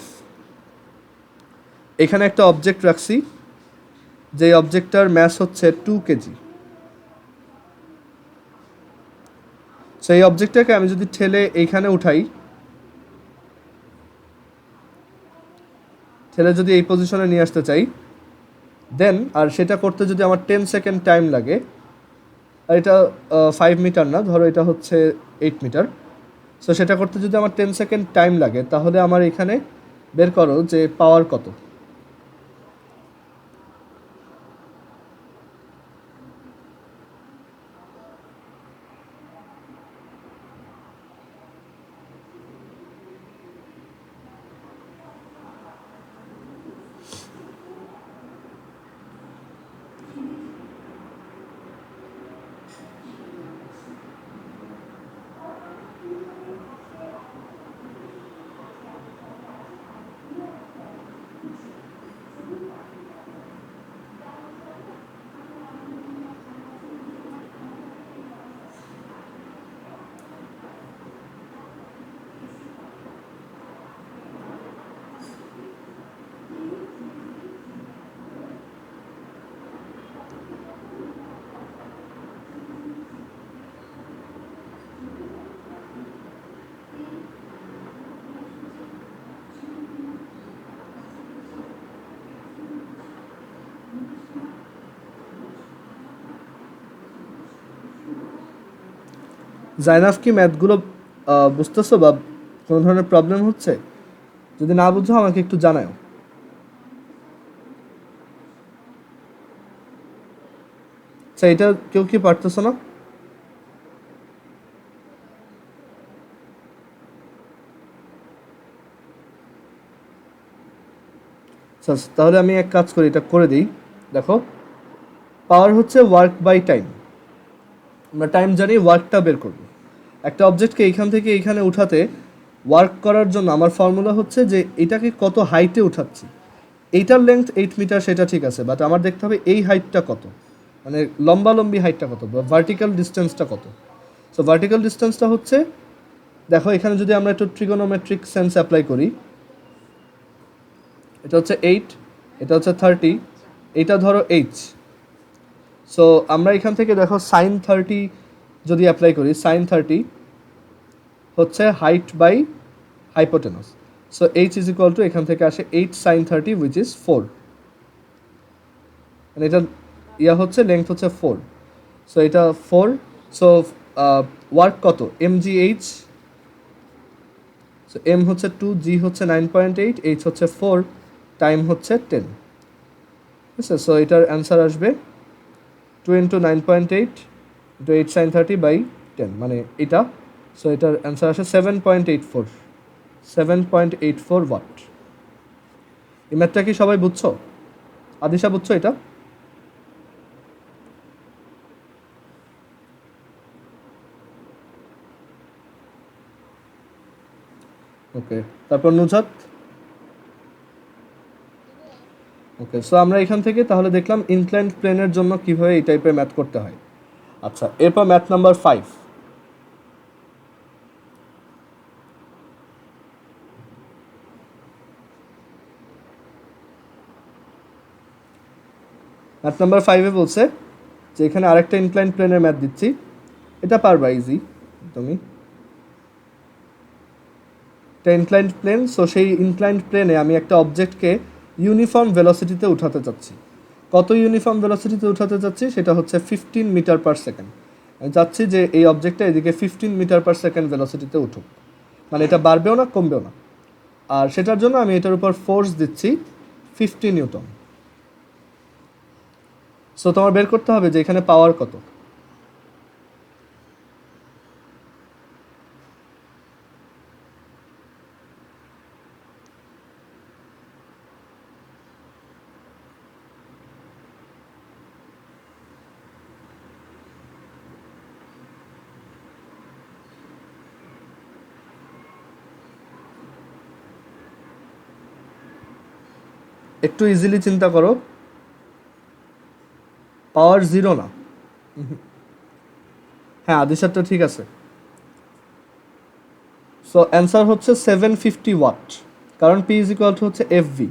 এখানে একটা অবজেক্ট রাখছি, যে অবজেক্টটার ম্যাস হচ্ছে 2 কেজি। সেই অবজেক্টটাকে আমি যদি ঠেলে এইখানে উঠাই, ঠেলে যদি এই পজিশনে নিয়ে আসতে চাই, দেন আর সেটা করতে যদি আমার 10 সেকেন্ড টাইম লাগে, আর এটা 5 মিটার না, ধরো এটা হচ্ছে 8 মিটার, সো সেটা করতে যদি আমার 10 সেকেন্ড টাইম লাগে, তাহলে আমার এখানে বের করো যে পাওয়ার কত। জাইনাফ কি ম্যাথগুলো বুঝতেছো বা কোনো ধরনের প্রবলেম হচ্ছে? যদি না বুঝো আমাকে একটু জানাও। আচ্ছা, এটা কেউ কি পারতেছো না? আচ্ছা, তাহলে আমি এক কাজ করি, এটা করে দিই। দেখো, পাওয়ার হচ্ছে ওয়ার্ক বাই টাইম। আমরা টাইম জানি, ওয়ার্কটা বের করব। একটা অবজেক্টকে এইখান থেকে এইখানে উঠাতে ওয়ার্ক করার জন্য আমার ফর্মুলা হচ্ছে যে এটাকে কত হাইটে উঠাচ্ছি। এইটার লেন্থ 8 মিটার, সেটা ঠিক আছে, বাট আমার দেখতে হবে এই হাইটটা কত, মানে লম্বালম্বি হাইটটা কত বা ভার্টিক্যাল ডিস্টেন্সটা কত। সো ভার্টিক্যাল ডিস্টেন্সটা হচ্ছে, দেখো এখানে যদি আমরা একটু ট্রিগোনোমেট্রিক সেন্স অ্যাপ্লাই করি, এটা হচ্ছে 8, এটা হচ্ছে 30, এটা ধরো এইচ। সো আমরা এখান থেকে দেখো সাইন 30 যদি অ্যাপ্লাই করি, সাইন 30 হচ্ছে height by hypotenuse. So H is equal to, এখান থেকে আসে 8 সাইন 30 উইচ ইজ 4, মানে এটা হচ্ছে লেংথ হচ্ছে 4। সো এটা 4। সো ওয়ার্ক কত, mgh। সো m হচ্ছে 2, g হচ্ছে 9.8, h হচ্ছে 4, টাইম হচ্ছে 10। ঠিক আছে, সো এটার অ্যান্সার আসবে 2 ইন্টু 9.8 ইন্টু 8 সাইন 30 বাই 10, মানে এটা। সো এটার অ্যান্সার আসে 7.84 ওয়াট। এই ম্যাথটা কি সবাই বুঝছো? আদিশা বুঝছো এটা? ওকে, তারপর নুজাত। ওকে, সো আমরা এখান থেকে তাহলে দেখলাম ইনক্লাইন্ড প্লেনের জন্য কীভাবে এই টাইপের ম্যাথ করতে হয়। আচ্ছা, এরপর ম্যাথ নাম্বার 5। ম্যাথ নাম্বার 5-এ বলছে যে এখানে আরেকটা ইনক্লাইন্ড প্লেনের ম্যাথ দিচ্ছি, এটা পারবা ইজি তুমি। এটা ইনক্লাইন্ড প্লেন। সো সেই ইনক্লাইন্ড প্লেনে আমি একটা অবজেক্টকে ইউনিফর্ম ভেলোসিটিতে উঠাতে চাচ্ছি। কত ইউনিফর্ম ভেলোসিটিতে উঠাতে চাচ্ছি, সেটা হচ্ছে 15 মিটার পার সেকেন্ড। আমি চাচ্ছি যে এই অবজেক্টটা এদিকে 15 মিটার পার সেকেন্ড ভেলোসিটিতে উঠুক, মানে এটা বাড়বেও না কমবেও না। আর সেটার জন্য আমি এটার উপর ফোর্স দিচ্ছি 50 নিউটন। সো তোমার বের করতে হবে যে এখানে পাওয়ার কত। একটু ইজিলি চিন্তা করো, পাওয়ার জিরো না। হ্যাঁ, আদিসারটা ঠিক আছে। সো অ্যান্সার হচ্ছে 750 ওয়াট, কারণ পি ইজ ইকুয়াল টু হচ্ছে এফ ভি।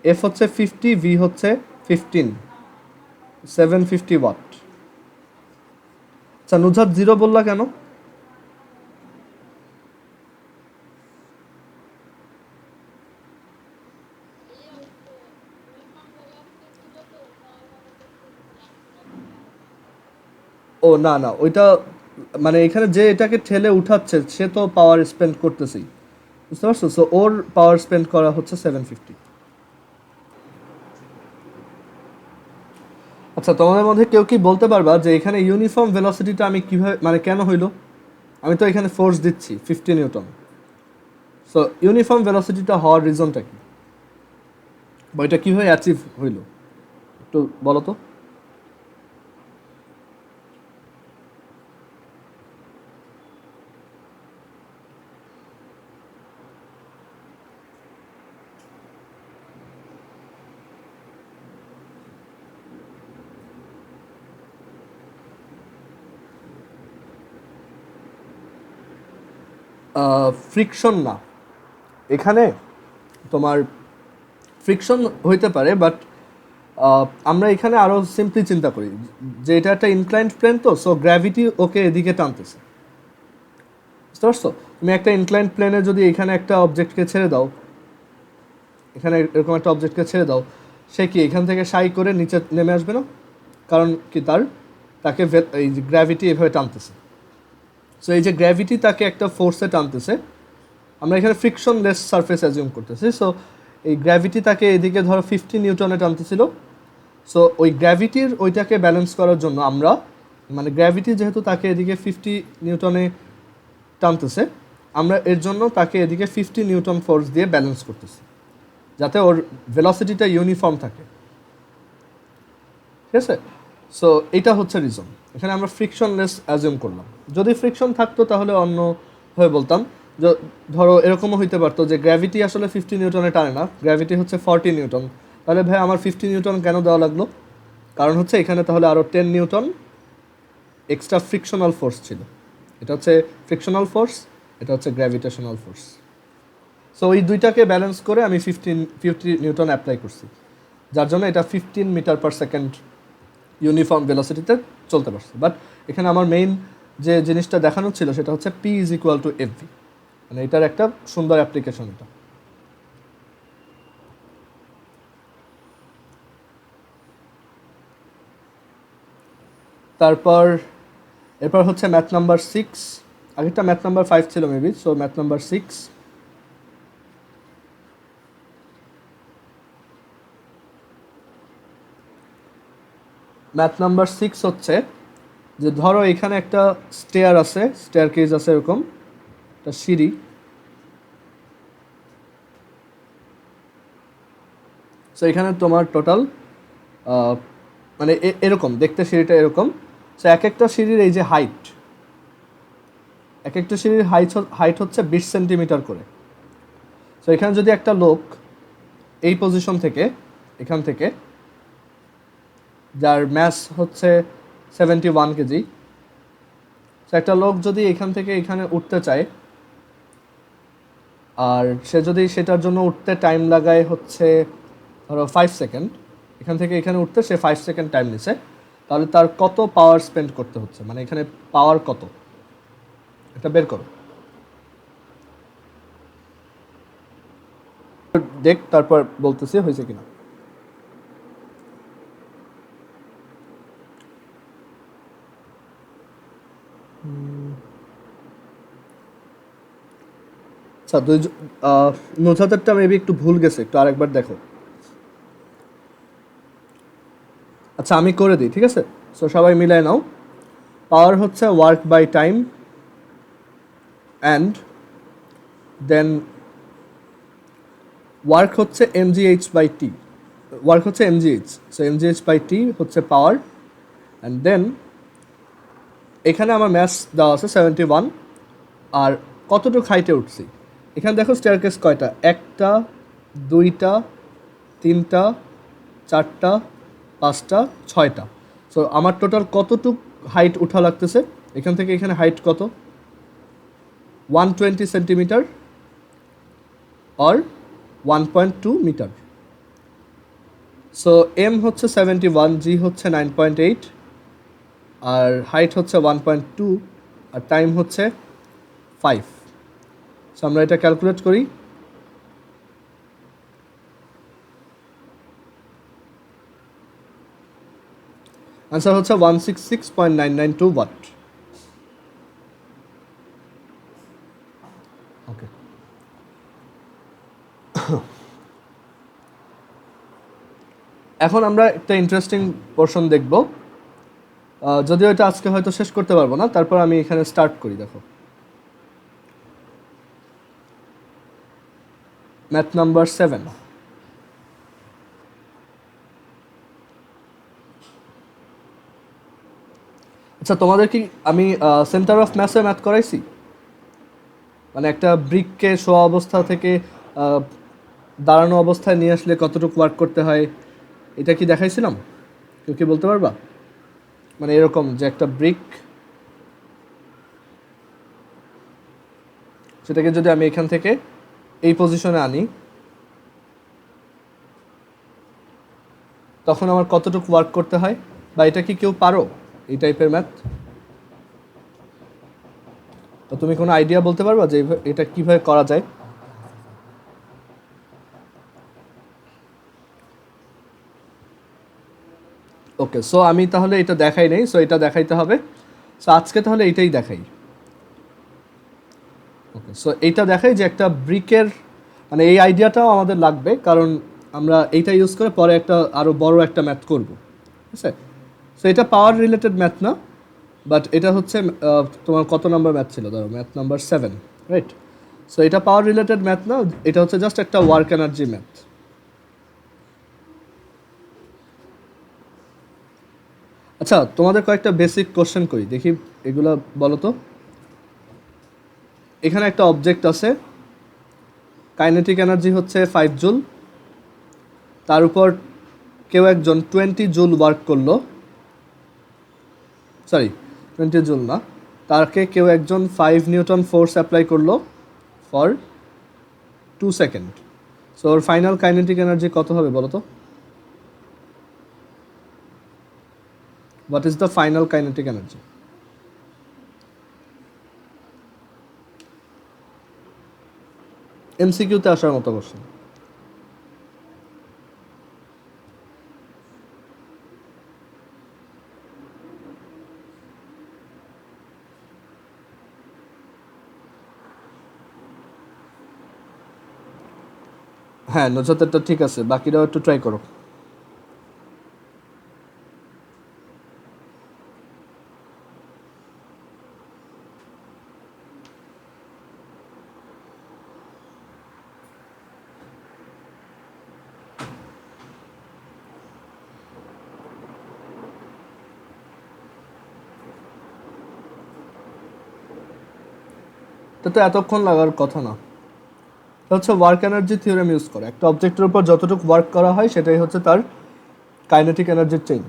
এফ হচ্ছে 50, ভি হচ্ছে 15, 750 ওয়াট। আচ্ছা, নুজাত জিরো বললা কেন? ও না না, ওইটা মানে এখানে যে এটাকে ঠেলে উঠাচ্ছে সে তো পাওয়ার স্পেন্ড করতেছেই, বুঝতে পারছো? সো ওর পাওয়ার স্পেন্ড করা হচ্ছে 750। আচ্ছা, তোমাদের মধ্যে কেউ কি বলতে পারবা যে এখানে ইউনিফর্ম ভেলোসিটিটা আমি কিভাবে, মানে কেন হইলো? আমি তো এখানে ফোর্স দিচ্ছি 50 নিউটন। সো ইউনিফর্ম ভেলোসিটিটা হওয়ার রিজনটা কি, বা এটা কীভাবে অ্যাচিভ হইলো, একটু বলো তো। ফ্রিকশন না, এখানে তোমার ফ্রিকশন হইতে পারে, বাট আমরা এখানে আরও সিম্পলি চিন্তা করি যে এটা একটা ইনক্লাইন্ড প্লেন, তো সো গ্র্যাভিটি ওকে এদিকে টানতেছে, বুঝতে পারছো? তুমি একটা ইনক্লাইন্ড প্লেনে যদি এখানে একটা অবজেক্টকে ছেড়ে দাও, এখানে এরকম একটা অবজেক্টকে ছেড়ে দাও, সে কি এখান থেকে সাই করে নিচে নেমে আসবে না? কারণ কি তাকে এই গ্র্যাভিটি এভাবে টানতেছে। সো এই যে গ্র্যাভিটি তাকে একটা ফোর্সে টানতেছে, আমরা এখানে ফ্রিকশনলেস সারফেস অ্যাজিউম করতেছি। সো এই গ্র্যাভিটি তাকে এদিকে ধরো 50 নিউটনে টানতেছিল। সো ওই গ্র্যাভিটির ওইটাকে ব্যালেন্স করার জন্য আমরা, মানে গ্র্যাভিটি যেহেতু তাকে এদিকে 50 নিউটনে টানতেছে, আমরা এর জন্য তাকে এদিকে 50 নিউটন ফোর্স দিয়ে ব্যালেন্স করতেছি, যাতে ওর ভেলোসিটিটা ইউনিফর্ম থাকে। ঠিক আছে? সো এইটা হচ্ছে রিজন। এখানে আমরা ফ্রিকশনলেস অ্যাজিউম করলাম। যদি ফ্রিকশন থাকতো তাহলে অন্য হয়ে বলতাম, ধরো এরকমও হইতে পারতো যে গ্র্যাভিটি আসলে 50 নিউটনে টানে না, গ্র্যাভিটি হচ্ছে 40 নিউটন। তাহলে ভাই আমার 50 নিউটন কেন দেওয়া লাগলো? কারণ হচ্ছে এখানে তাহলে আরও 10 নিউটন এক্সট্রা ফ্রিকশনাল ফোর্স ছিল। এটা হচ্ছে ফ্রিকশনাল ফোর্স, এটা হচ্ছে গ্র্যাভিটেশনাল ফোর্স। সো ওই দুইটাকে ব্যালেন্স করে আমি 50 নিউটন অ্যাপ্লাই করছি, যার জন্য এটা 15 মিটার পার সেকেন্ড ইউনিফর্ম ভেলোসিটিতে চলতে পারছে। বাট এখানে আমার মেইন যে জিনিসটা দেখানো ছিল সেটা হচ্ছে P is equal two FV, মানে এটার একটা সুন্দর অ্যাপ্লিকেশন এটা। এরপর হচ্ছে ম্যাথ নাম্বার 6। আগেরটা ম্যাথ নাম্বার 5 ছিল maybe, so math number 6। Math number 6 হচ্ছে যে ধরো এখানে একটা স্টেয়ার আছে, স্টেয়ার কেজ আছে, এরকম একটা সিঁড়ি। সো এখানে তোমার টোটাল মানে এরকম দেখতে সিঁড়িটা এরকম। সো এক একটা সিঁড়ির এই যে হাইট, এক একটা সিঁড়ির হাইট হচ্ছে 20 সেন্টিমিটার করে। সো এখানে যদি একটা লোক এই পজিশন থেকে, এখান থেকে, যার ম্যাস হচ্ছে 71 কেজি, সো একটা লোক যদি এখান থেকে এখানে উঠতে চায়, আর সে যদি সেটার জন্য উঠতে টাইম লাগায় হচ্ছে ধরো 5 সেকেন্ড, এখান থেকে এখানে উঠতে সে 5 সেকেন্ড টাইম নিছে, তাহলে তার কত পাওয়ার স্পেন্ড করতে হচ্ছে, মানে এখানে পাওয়ার কত, এটা বের করো। দেখ, তারপর বলতেছি হয়েছে কিনা। আচ্ছা, নোজাদারটা মেবি একটু ভুল গেছে, একটু আরেকবার দেখো। আচ্ছা আমি করে দিই, ঠিক আছে? সো সবাই মিলাই নাও। পাওয়ার হচ্ছে work by time, and then work হচ্ছে mgh বাই টি, ওয়ার্ক হচ্ছে mgh, so mgh by T হচ্ছে পাওয়ার। অ্যান্ড দেন এখানে আমার ম্যাস দেওয়া আছে 71, আর কতটুকু হাইটে উঠছি। এখানে দেখো স্টেয়ারকেস কয়টা, 1টা 2টা 3টা 4টা 5টা 6টা। সো আমার টোটাল কতটুক হাইট উঠা লাগতেছে, এখান থেকে এখানে হাইট কত, 120 centimetre or 1.2 metre. So M হচ্ছে 71, জি হচ্ছে 9.8, আর হাইট হচ্ছে 1.2, আর টাইম হচ্ছে 5। সো আমরা এটা ক্যালকুলেট করি। আনসার হচ্ছে 166.992 ওয়াট। ওকে, এখন আমরা একটা ইন্টারেস্টিং পোর্শন দেখব, যদিও এটা আজকে হয়তো শেষ করতে পারবো না, তারপর আমি এখানে স্টার্ট করি। দেখো ম্যাথ নাম্বার 7। আচ্ছা, তোমাদের কি আমি সেন্টার অফ ম্যাসে ম্যাথ করাইছি? মানে একটা ব্রিককে শোয়া অবস্থা থেকে দাঁড়ানো অবস্থায় নিয়ে আসলে কতটুকু ওয়ার্ক করতে হয়, এটা কি দেখাইছিলাম? কেউ কি বলতে পারবা? মানে এরকম যে একটা ব্রিক, সেটাকে যদি আমি এখান থেকে এই পজিশনে আনি, তখন আমার কতটুকু ওয়ার্ক করতে হয়, বা এটা কি কেউ পারো এই টাইপের ম্যাথ? তো তুমি কোনো আইডিয়া বলতে পারবা যে এটা কিভাবে করা যায়? ওকে, সো আমি তাহলে এটা দেখাই নেই, সো এটা দেখাইতে হবে। সো আজকে তাহলে এটাই দেখাই। ওকে, সো এইটা দেখাই যে একটা ব্রিকের মানে এই আইডিয়াটাও আমাদের লাগবে, কারণ আমরা এইটা ইউজ করে পরে একটা আরও বড় একটা ম্যাথ করব, ঠিক আছে? সো এটা পাওয়ার রিলেটেড ম্যাথ না, বাট এটা হচ্ছে তোমার কত নাম্বার ম্যাথ ছিল, ধরো ম্যাথ নাম্বার 7, রাইট? সো এটা পাওয়ার রিলেটেড ম্যাথ না, এটা হচ্ছে জাস্ট একটা ওয়ার্ক এনার্জি ম্যাথ। আচ্ছা, তোমাদের কয়েকটা বেসিক কোশ্চেন করি, দেখি এগুলা বলো তো। এখানে একটা অবজেক্ট আছে, কাইনেটিক এনার্জি হচ্ছে 5 জুল, তার উপর কেউ একজন 20 জুল ওয়ার্ক করলো, সরি 20 জুল না, তাকে কেউ একজন 5 নিউটন ফোর্স অ্যাপ্লাই করলো for 2 second. So or final kinetic energy কত হবে বলো তো? What is the final kinetic energy? এমসিকিউতে আসার মতো কোশ্চেন। হ্যাঁ, নজরটা ঠিক আছে, বাকিরাও একটু ট্রাই করো। এটা তো এতক্ষণ লাগার কথা না। এটা হচ্ছে ওয়ার্ক এনার্জি থিওরেম ইউজ করে, একটা অবজেক্টের উপর যতটুকু ওয়ার্ক করা হয় সেটাই হচ্ছে তার কাইনেটিক এনার্জির change.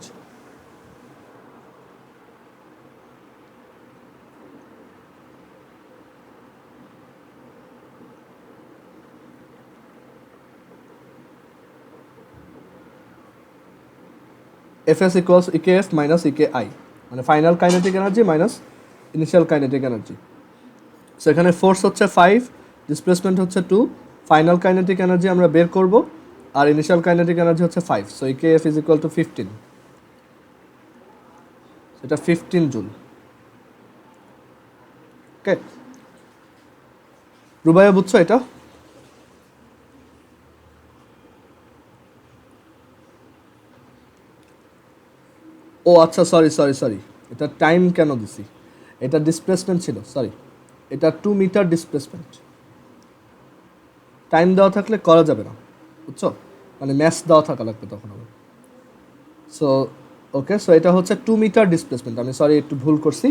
Fs equals EKF minus EKI, মানে final kinetic energy minus initial kinetic energy. So এখানে ফোর্স হচ্ছে 5, ডিসপ্লেসমেন্ট হচ্ছে 2, ফাইনাল কাইনেটিক এনার্জি আমরা বের করব, আর ইনিশিয়াল কাইনেটিক এনার্জি হচ্ছে 5। So EKF is equal two 15, এটা 15 জুল। ওকে, রুবাইয়া বুঝছো এটা? ও আচ্ছা, সরি সরি সরি, এটা টাইম কেন দিছি, এটা ডিসপ্লেসমেন্ট ছিল, সরি, এটা 2 মিটার ডিসপ্লেসমেন্ট। টাইম দেওয়া থাকলে করা যাবে না, বুঝছো? মানে ম্যাথস দেওয়া থাকা লাগবে তখন আবার। সো ওকে, সো এটা হচ্ছে 2 মিটার ডিসপ্লেসমেন্ট, আমি সরি একটু ভুল করছি।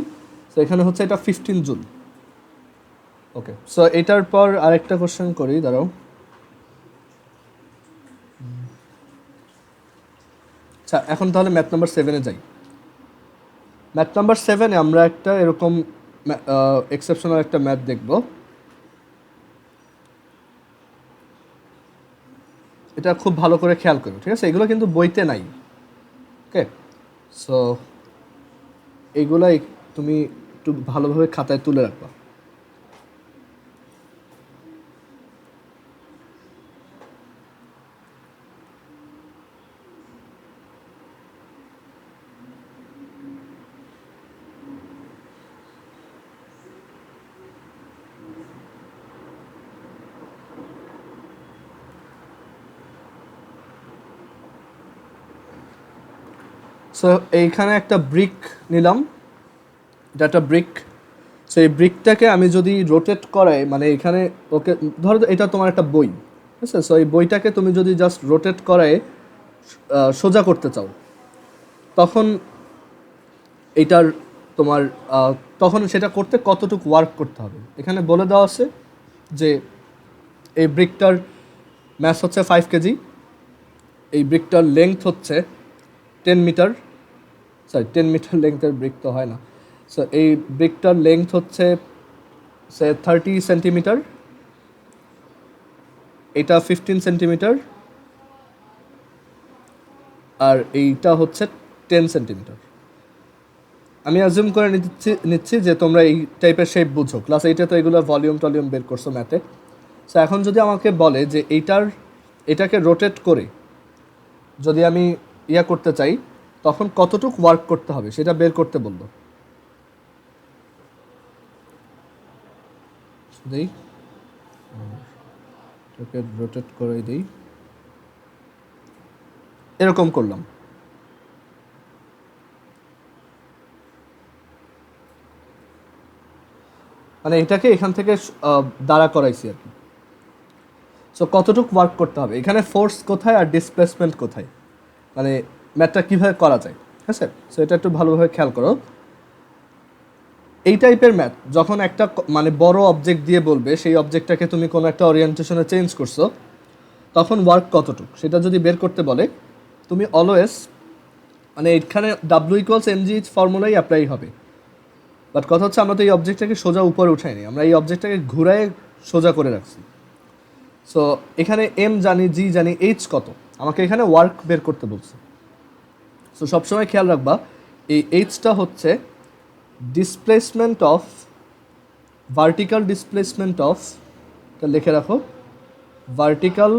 সো এখানে হচ্ছে এটা 15 জুল। ওকে, সো এটার পর আরেকটা কোশ্চেন করি, দাঁড়াও। আচ্ছা, এখন তাহলে ম্যাথ নাম্বার 7-এ যাই। ম্যাথ নাম্বার 7-এ আমরা একটা এরকম এক্সেপশনাল একটা ম্যাথ দেখব। এটা খুব ভালো করে খেয়াল করো, ঠিক আছে? এগুলো কিন্তু বইতে নাই। ওকে, সো এইগুলাই তুমি একটু ভালোভাবে খাতায় তুলে রাখবা। সো এইখানে একটা ব্রিক নিলাম, এটা একটা ব্রিক। সো এই ব্রিকটাকে আমি যদি রোটেট করাই, মানে এখানে ওকে ধরো এটা তোমার একটা বই, ঠিক আছে? সো এই বইটাকে তুমি যদি জাস্ট রোটেট করায় সোজা করতে চাও, তখন এইটার তোমার তখন সেটা করতে কতটুকু ওয়ার্ক করতে হবে এখানে বলে দেওয়া আছে যে এই ব্রিকটার ম্যাস হচ্ছে 5 কেজি, এই ব্রিকটার লেংথ হচ্ছে 10 মিটার, সরি 10 মিটার লেংথের ব্রিক তো হয় না। সো এই ব্রিকটার লেংথ হচ্ছে সে 30 সেন্টিমিটার, এটা 15 সেন্টিমিটার, আর এইটা হচ্ছে 10 সেন্টিমিটার। আমি অ্যাজিউম করে নিচ্ছি যে তোমরা এই টাইপের শেপ বুঝো, ক্লাস 8-এ তো এগুলো ভলিউম টলিউম বের করছো ম্যাথে। সো এখন যদি আমাকে বলে যে এটাকে রোটেট করে যদি আমি করতে চাই, তখন কতটুকু ওয়ার্ক করতে হবে সেটা বের করতে বললো। দিই, এটাকে রোটেট করে দিই, এরকম করলাম। মানে এটাকে এখান থেকে দাঁড়া করাইছি আর কি। সো কতটুকু ওয়ার্ক করতে হবে, এখানে ফোর্স কোথায় আর ডিসপ্লেসমেন্ট কোথায়, মানে ম্যাথটা কীভাবে করা যায়, ঠিক আছে? সো এটা একটু ভালোভাবে খেয়াল করো। এই টাইপের ম্যাথ যখন একটা মানে বড় অবজেক্ট দিয়ে বলবে, সেই অবজেক্টটাকে তুমি কোনো একটা ওরিয়েন্টেশনে চেঞ্জ করছো, তখন ওয়ার্ক কতটুকু সেটা যদি বের করতে বলে, তুমি অলওয়েজ মানে এখানে ডাব্লিউ ইকুয়ালস এমজি ফর্মুলাই অ্যাপ্লাই হবে। বাট কথা হচ্ছে আমরা তো এই অবজেক্টটাকে সোজা উপরে উঠাইনি, আমরা এই অবজেক্টটাকে ঘুরায় সোজা করে রাখছি। সো এখানে এম জানি, জি জানি, এইচ কত, আমাকে এখানে ওয়ার্ক বের করতে বলছে। সো সবসময় খেয়াল রাখবা এই এইচটা হচ্ছে displacement of, vertical displacement of, এটা লিখে রাখো, ভার্টিক্যাল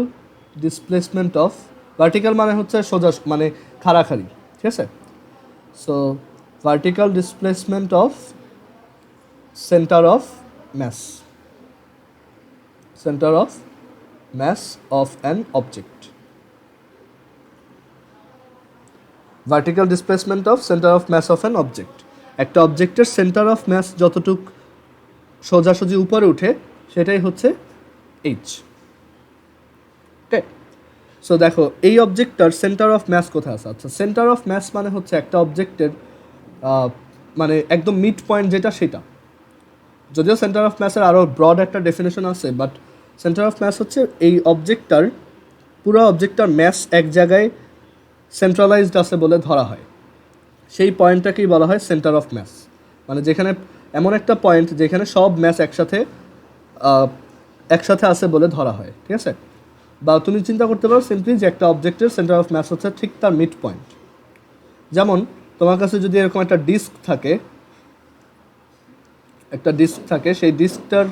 ডিসপ্লেসমেন্ট অফ, ভার্টিক্যাল মানে হচ্ছে সোজা মানে খাড়াখাড়ি, ঠিক আছে? So vertical displacement of centre of mass, centre of mass of an object, vertical displacement of centre of mass of an object. একটা অবজেক্টের সেন্টার অফ ম্যাস যতটুক সোজাসুজি উপরে উঠে সেটাই হচ্ছে এইচ। ওকে, সো দেখো এই অবজেক্টটার সেন্টার অফ ম্যাস কোথায় আছে? আচ্ছা, সেন্টার অফ ম্যাস মানে হচ্ছে একটা অবজেক্টের মানে একদম মিড পয়েন্ট যেটা, সেটা। যদিও সেন্টার অফ ম্যাসের আরও ব্রড একটা ডেফিনেশন আছে, বাট সেন্টার অফ ম্যাস হচ্ছে এই অবজেক্টটার, পুরো অবজেক্টটার ম্যাস এক জায়গায় সেন্ট্রালাইজড আছে বলে ধরা হয়, সেই পয়েন্টটাকেই বলা হয় সেন্টার অফ ম্যাস। মানে যেখানে এমন একটা পয়েন্ট যেখানে সব ম্যাস একসাথে আছে বলে ধরা হয়, ঠিক আছে? বা তুমি চিন্তা করতে পারো সিম্পলি যে একটা অবজেক্টের সেন্টার অফ ম্যাস হচ্ছে ঠিক তার মিড পয়েন্ট। যেমন তোমার কাছে যদি এরকম একটা ডিস্ক থাকে, সেই ডিস্কটার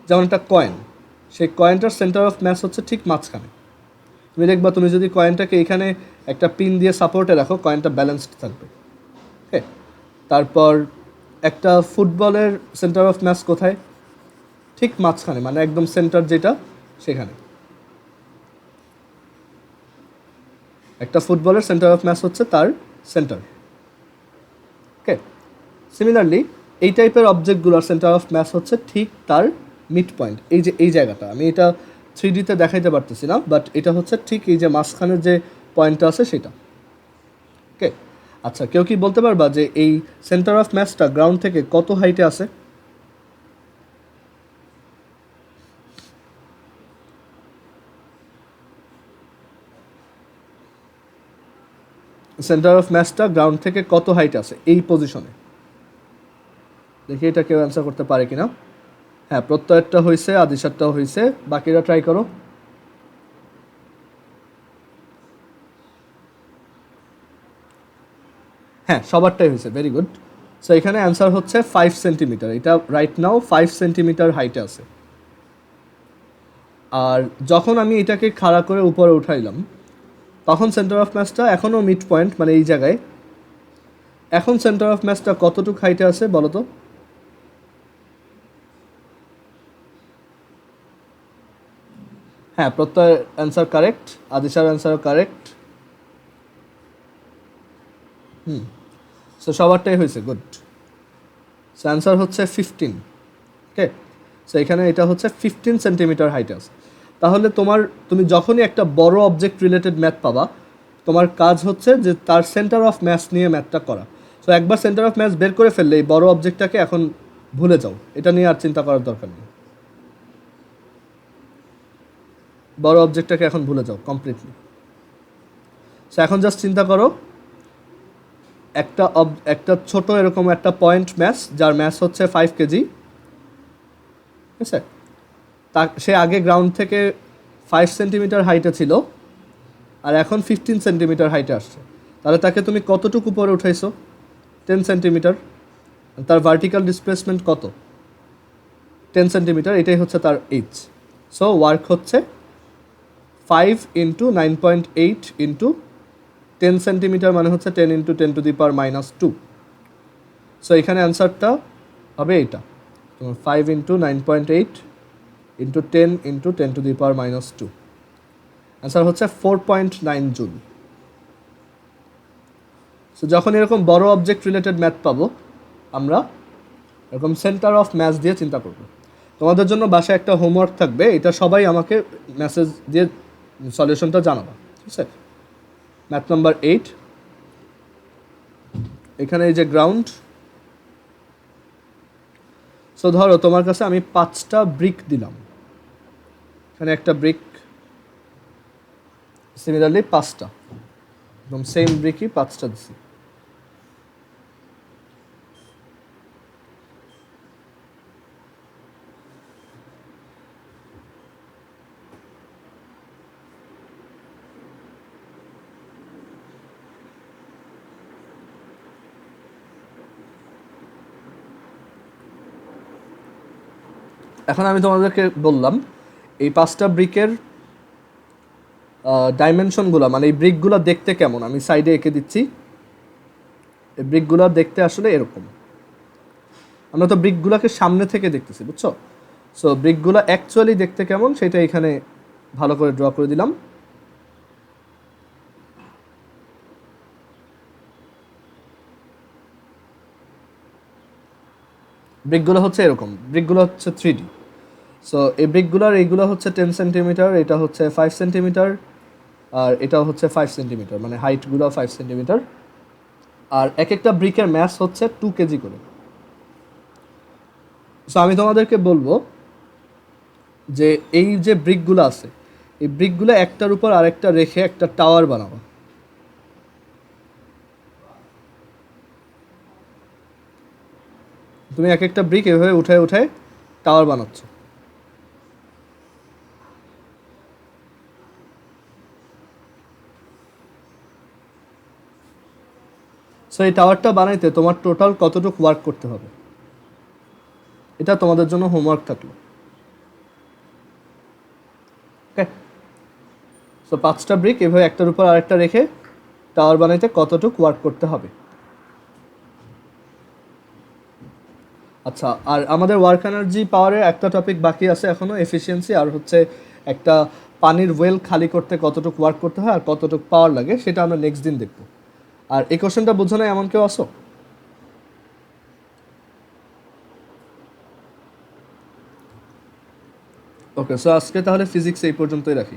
যেমন একটা কয়েন, সেই কয়েনটার সেন্টার অফ ম্যাস হচ্ছে ঠিক মাঝখানে। তুমি দেখবা তুমি যদি কয়েনটাকে এখানে একটা পিন দিয়ে সাপোর্টে রাখো, কয়েনটা ব্যালেন্সড থাকবে। হ্যাঁ, তারপর একটা ফুটবলের সেন্টার অফ ম্যাস কোথায়? ঠিক মাঝখানে, মানে একদম সেন্টার যেটা, সেখানে। একটা ফুটবলের সেন্টার অফ ম্যাস হচ্ছে তার সেন্টার। ওকে, সিমিলারলি এই টাইপের অবজেক্টগুলোর সেন্টার অফ ম্যাস হচ্ছে ঠিক তার মিড পয়েন্ট। এই যে এই জায়গাটা, আমি এটা 3D-তে দেখাইতে পারতেছি না, বাট এটা হচ্ছে ঠিক এই যে মাঝখানের যে পয়েন্টটা আছে সেটা। ওকে, আচ্ছা, কেউ কি বলতে পারবা যে এই সেন্টার অফ ম্যাসটা গ্রাউন্ড থেকে কত হাইটে আছে? সেন্টার অফ ম্যাসটা গ্রাউন্ড থেকে কত হাইট আছে এই পজিশনে? দেখি এটা কেউ অ্যান্সার করতে পারে কিনা। হ্যাঁ, প্রত্যয়েরটা হয়েছে, আদিসারটাও হয়েছে, বাকিরা ট্রাই করো। হ্যাঁ, সবারটাই হয়েছে, ভেরি গুড। সো এখানে অ্যান্সার হচ্ছে 5 সেন্টিমিটার। এটা রাইট নাও 5 সেন্টিমিটার হাইটে আছে। আর যখন আমি এটাকে খাড়া করে উপরে উঠাইলাম, তখন সেন্টার অফ ম্যাসটা এখনও মিড পয়েন্ট, মানে এই জায়গায়। এখন সেন্টার অফ ম্যাসটা কতটুকু হাইটে আছে বলো তো? হ্যাঁ, প্রত্যয় অ্যান্সার কারেক্ট, আদিশার অ্যান্সারও কারেক্ট। সো সবারটাই হয়েছে, গুড। সো অ্যান্সার হচ্ছে 15। ওকে, সো এখানে এটা হচ্ছে 15 সেন্টিমিটার হাইট আছে। তাহলে তুমি যখনই একটা বড় অবজেক্ট রিলেটেড ম্যাথ পাবা, তোমার কাজ হচ্ছে যে তার সেন্টার অফ ম্যাস নিয়ে ম্যাথটা করা। সো একবার সেন্টার অফ ম্যাস বের করে ফেললে এই বড় অবজেক্টটাকে এখন ভুলে যাও, এটা নিয়ে আর চিন্তা করার দরকার নেই। বড় অবজেক্টটাকে এখন ভুলে যাও কমপ্লিটলি। সো এখন জাস্ট চিন্তা করো একটা ছোট এরকম একটা পয়েন্ট ম্যাস, যার ম্যাস হচ্ছে 5 কেজি, ঠিক আছে? সে আগে গ্রাউন্ড থেকে 5 সেন্টিমিটার হাইটে ছিল, আর এখন 15 সেন্টিমিটার হাইটে আসছে। তাহলে তাকে তুমি কতটুকু উপরে উঠাইছো? 10 সেন্টিমিটার। তার ভার্টিক্যাল ডিসপ্লেসমেন্ট কত? 10 সেন্টিমিটার। এটাই হচ্ছে তার এইচ। সো ওয়ার্ক হচ্ছে 5 ইন্টু 9.8 ইন্টু 10 সেন্টিমিটার, মানে হচ্ছে 10 ইন্টু 10⁻²। সো এখানে অ্যান্সারটা হবে এইটা, তোমার 5 ইন্টু 9.8 ইন্টু 10 ইন্টু 10⁻²। অ্যান্সার হচ্ছে 4.9 জুল। সো যখন এরকম বড় অবজেক্ট রিলেটেড ম্যাথ পাবো আমরা এরকম সেন্টার অফ ম্যাথ দিয়ে চিন্তা করব। তোমাদের জন্য বাসায় একটা হোমওয়ার্ক থাকবে, এটা সবাই আমাকে মেসেজ দিয়ে সলিউশনটা জানাবা, ঠিক আছে? ম্যাথ নাম্বার 8, এখানে এই যে গ্রাউন্ড। সো ধরো তোমার কাছে আমি 5টা ব্রিক দিলাম, এখানে একটা ব্রিক, সিমিলারলি 5টা, একদম সেম ব্রিকই 5টা দিছি। এখন আমি তোমাদেরকে বললাম এই 5টা ব্রিকের ডাইমেনশনগুলো, মানে এই ব্রিকগুলো দেখতে কেমন, আমি সাইডে এঁকে দিচ্ছি। এই ব্রিকগুলো দেখতে আসলে এরকম। আমরা তো ব্রিকগুলোকে সামনে থেকে দেখতেছি, বুঝছো? সো ব্রিকগুলো অ্যাকচুয়ালি দেখতে কেমন সেটা এখানে ভালো করে ড্র করে দিলাম। ব্রিকগুলো হচ্ছে এরকম, ব্রিকগুলো হচ্ছে 3D। সো এই ব্রিকগুলোর এইগুলো হচ্ছে 10 সেন্টিমিটার, এটা হচ্ছে 5 সেন্টিমিটার, আর এটাও হচ্ছে 5 সেন্টিমিটার, মানে হাইটগুলো 5 সেন্টিমিটার। আর এক একটা ব্রিকের ম্যাস হচ্ছে 2 কেজি করে। সো আমি তোমাদেরকে বলবো যে এই যে ব্রিকগুলো আছে, এই ব্রিকগুলো একটার উপর আরেকটা রেখে একটা টাওয়ার বানাবো। তুমি এক একটা ব্রিক এভাবে উঠায় উঠায় টাওয়ার বানাচ্ছ। সো এই টাওয়ারটা বানাইতে তোমার টোটাল কতটুকু ওয়ার্ক করতে হবে, এটা তোমাদের জন্য হোমওয়ার্ক থাকলো। ওকে, সো 5টা ব্রিক এভাবে একটার উপর আরেকটা রেখে টাওয়ার বানাইতে কতটুকু ওয়ার্ক করতে হবে। আচ্ছা, আর আমাদের ওয়ার্ক এনার্জি পাওয়ারের একটা টপিক বাকি আছে এখনো, এফিসিয়েন্সি, আর হচ্ছে একটা পানির ওয়েল খালি করতে কতটুকু ওয়ার্ক করতে হয় আর কতটুকু পাওয়ার লাগে সেটা আমরা নেক্সট দিন দেখব। আর এই কোশ্চেনটা বোঝো না এমন কেউ আসো? ওকে, সো আজকে তাহলে ফিজিক্স এই পর্যন্তই রাখি।